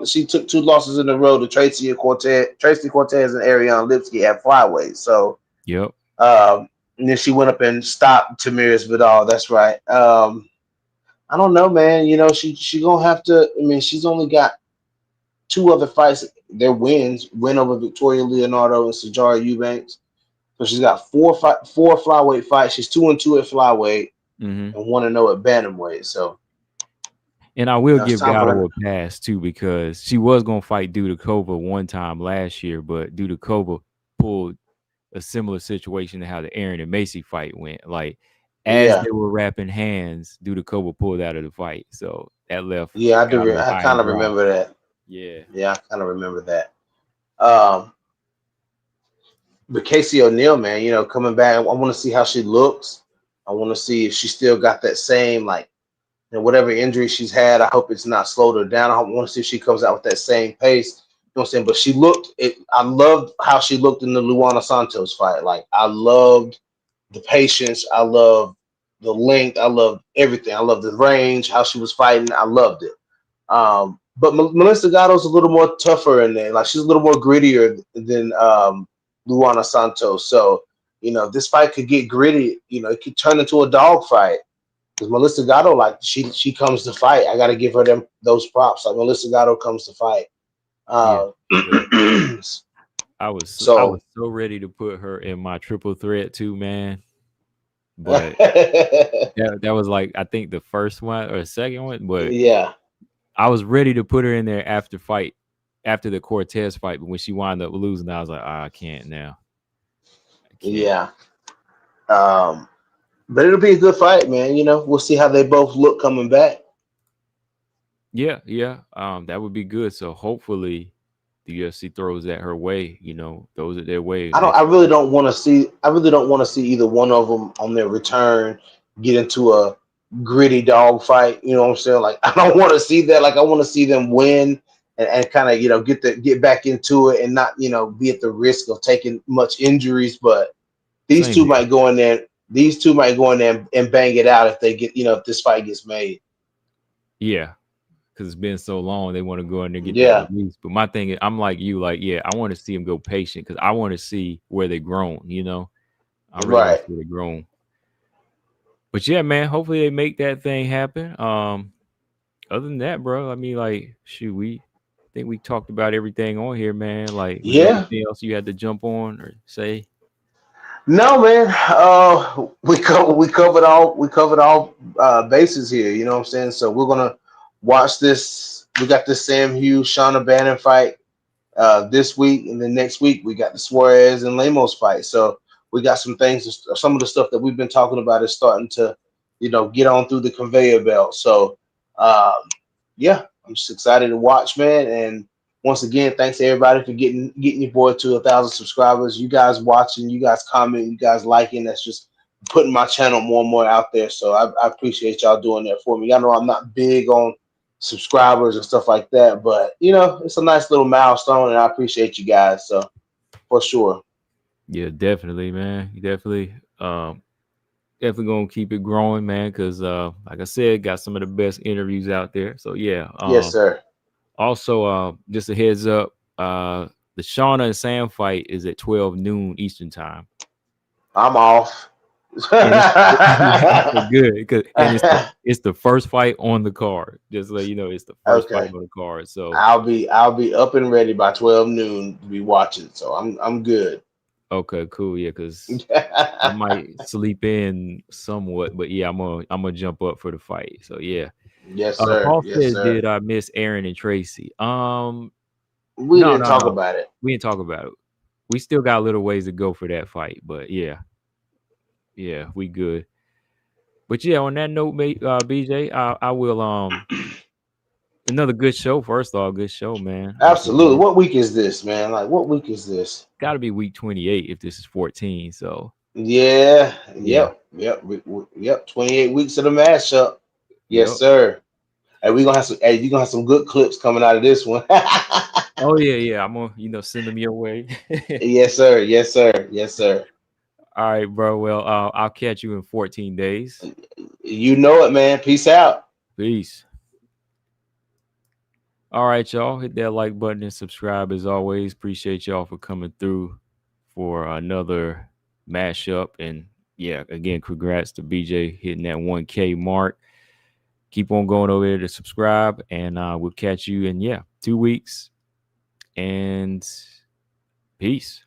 [SPEAKER 2] She took two losses in a row to Tracy Cortez, and Ariane Lipsky at flyweight. So
[SPEAKER 1] Yep.
[SPEAKER 2] and then she went up and stopped Tamiris Vidal. That's right. I don't know, man. You know, she gonna have to. I mean, she's only got two other fights. They're wins: win over Victoria Leonardo and Sajara Eubanks. So she's got four flyweight fights. She's 2-2 at flyweight
[SPEAKER 1] Mm-hmm.
[SPEAKER 2] and 1-0 at bantamweight. So
[SPEAKER 1] And I will
[SPEAKER 2] it's
[SPEAKER 1] give
[SPEAKER 2] time for
[SPEAKER 1] Gatto
[SPEAKER 2] her.
[SPEAKER 1] a pass too because she was gonna fight Dudakova one time last year, but Dudakova pulled a similar situation to how the Aaron and Macy fight went. Like as
[SPEAKER 2] Yeah,
[SPEAKER 1] they were wrapping hands, Dudakova pulled out of the fight, so that left
[SPEAKER 2] yeah, I do.
[SPEAKER 1] Gatto
[SPEAKER 2] I
[SPEAKER 1] high
[SPEAKER 2] kind
[SPEAKER 1] and
[SPEAKER 2] of
[SPEAKER 1] dry.
[SPEAKER 2] remember that.
[SPEAKER 1] Yeah.
[SPEAKER 2] Yeah, I kind of remember that. Um, but Casey O'Neill, man, you know, coming back, I want to see how she looks. I want to see if she still got that same like and whatever injury she's had, I hope it's not slowed her down. I want to see if she comes out with that same pace. You know what I'm saying? But she looked it. I loved how she looked in the Luana Santos fight. Like I loved the patience. I loved the length. I loved everything. I loved the range, how she was fighting. I loved it. But Melissa Gatto's a little more tougher in there. Like she's a little more grittier than Luana Santos. So you know, this fight could get gritty. You know, it could turn into a dog fight. Because Melissa Gatto, like she comes to fight. I got to give her those props. Like Melissa Gatto comes to fight.
[SPEAKER 1] Yeah,
[SPEAKER 2] Uh,
[SPEAKER 1] she does. I was
[SPEAKER 2] so
[SPEAKER 1] so ready to put her in my triple threat too, man. But that was like I think the first one or the second one, but
[SPEAKER 2] yeah,
[SPEAKER 1] I was ready to put her in there after the Cortez fight, but when she wound up losing, I was like, I can't now. I can't.
[SPEAKER 2] yeah. Um, but it'll be a good fight, man. You know, we'll see how they both look coming back.
[SPEAKER 1] Yeah. That would be good. So hopefully the UFC throws that her way, throws it their way
[SPEAKER 2] I don't.
[SPEAKER 1] next
[SPEAKER 2] I really
[SPEAKER 1] fight.
[SPEAKER 2] don't want to see. I really don't want to see either one of them on their return get into a gritty dog fight. You know what I'm saying? Like I don't want to see that. Like I want to see them win and kind of get back into it and not be at the risk of taking much injuries. But these
[SPEAKER 1] Same
[SPEAKER 2] two
[SPEAKER 1] here.
[SPEAKER 2] might go in there. These two might go in there and bang it out if they get if this fight gets made.
[SPEAKER 1] Yeah. Because it's been so long, they want to go in there and get that
[SPEAKER 2] Yeah.
[SPEAKER 1] release. But my thing is, I'm like you, like, yeah, I want to see them go patient because I want to see where they grown. I really want to
[SPEAKER 2] Right.
[SPEAKER 1] see where they grown. But yeah, man, hopefully they make that thing happen. Other than that, bro, I mean, like, shoot, we think we talked about everything on here, man. Like, was there
[SPEAKER 2] Yeah.
[SPEAKER 1] anything else you had to jump on or say?
[SPEAKER 2] No, man. We covered all bases here. You know what I'm saying? So we're gonna watch this. We got this Sam Hughes Shauna Bannon fight this week, and then next week we got the Suarez and Lemos fight. So we got some things. Some of the stuff that we've been talking about is starting to, get on through the conveyor belt. So, um, yeah, I'm just excited to watch, man. And once again, thanks to everybody for getting your boy to 1,000 subscribers. You guys watching, you guys commenting, you guys liking. That's just putting my channel more and more out there. So I appreciate y'all doing that for me. I know I'm not big on subscribers and stuff like that, but it's a nice little milestone, and I appreciate you guys. So for sure.
[SPEAKER 1] Yeah, definitely, man. You definitely gonna keep it growing, man. Because like I said, got some of the best interviews out there. So yeah.
[SPEAKER 2] Yes, sir.
[SPEAKER 1] Also, just a heads up, the Shauna and Sam fight is at 12 noon Eastern time.
[SPEAKER 2] I'm off.
[SPEAKER 1] And it's good because and it's the first fight on the card. Just let you know, it's the first fight
[SPEAKER 2] Okay.
[SPEAKER 1] on the card. So
[SPEAKER 2] I'll be up and ready by 12 noon to be watching. So I'm good.
[SPEAKER 1] okay, cool, yeah, because I might sleep in somewhat, but yeah, I'm gonna jump up for the fight. So yeah.
[SPEAKER 2] Yes, sir.
[SPEAKER 1] Paul
[SPEAKER 2] Yes,
[SPEAKER 1] says,
[SPEAKER 2] sir.
[SPEAKER 1] did I miss Aaron and Tracy?
[SPEAKER 2] We
[SPEAKER 1] No,
[SPEAKER 2] didn't
[SPEAKER 1] no,
[SPEAKER 2] talk
[SPEAKER 1] no.
[SPEAKER 2] about it.
[SPEAKER 1] We didn't talk about it. We still got a little ways to go for that fight, but yeah, yeah, we good. But yeah, on that note, mate, BJ, I will another good show. First off, good show, man.
[SPEAKER 2] Absolutely. What week is this, man? Like, what week is this?
[SPEAKER 1] Got to be week 28 if this is 14. So
[SPEAKER 2] Yeah.
[SPEAKER 1] yeah,
[SPEAKER 2] Yep. 28 weeks of the mashup. Yes,
[SPEAKER 1] yep.
[SPEAKER 2] sir. And we gonna have some. Hey, you gonna have some good clips coming out of this one.
[SPEAKER 1] Oh yeah, yeah. I'm gonna send them your way.
[SPEAKER 2] Yes, sir. Yes, sir. Yes, sir.
[SPEAKER 1] All right, bro. Well, I'll catch you in 14 days.
[SPEAKER 2] You know it, man. Peace out.
[SPEAKER 1] Peace. All right, y'all. Hit that like button and subscribe as always. Appreciate y'all for coming through for another mashup. And yeah, again, congrats to BJ hitting that 1K mark. Keep on going over there to subscribe, and we'll catch you in 2 weeks. And peace.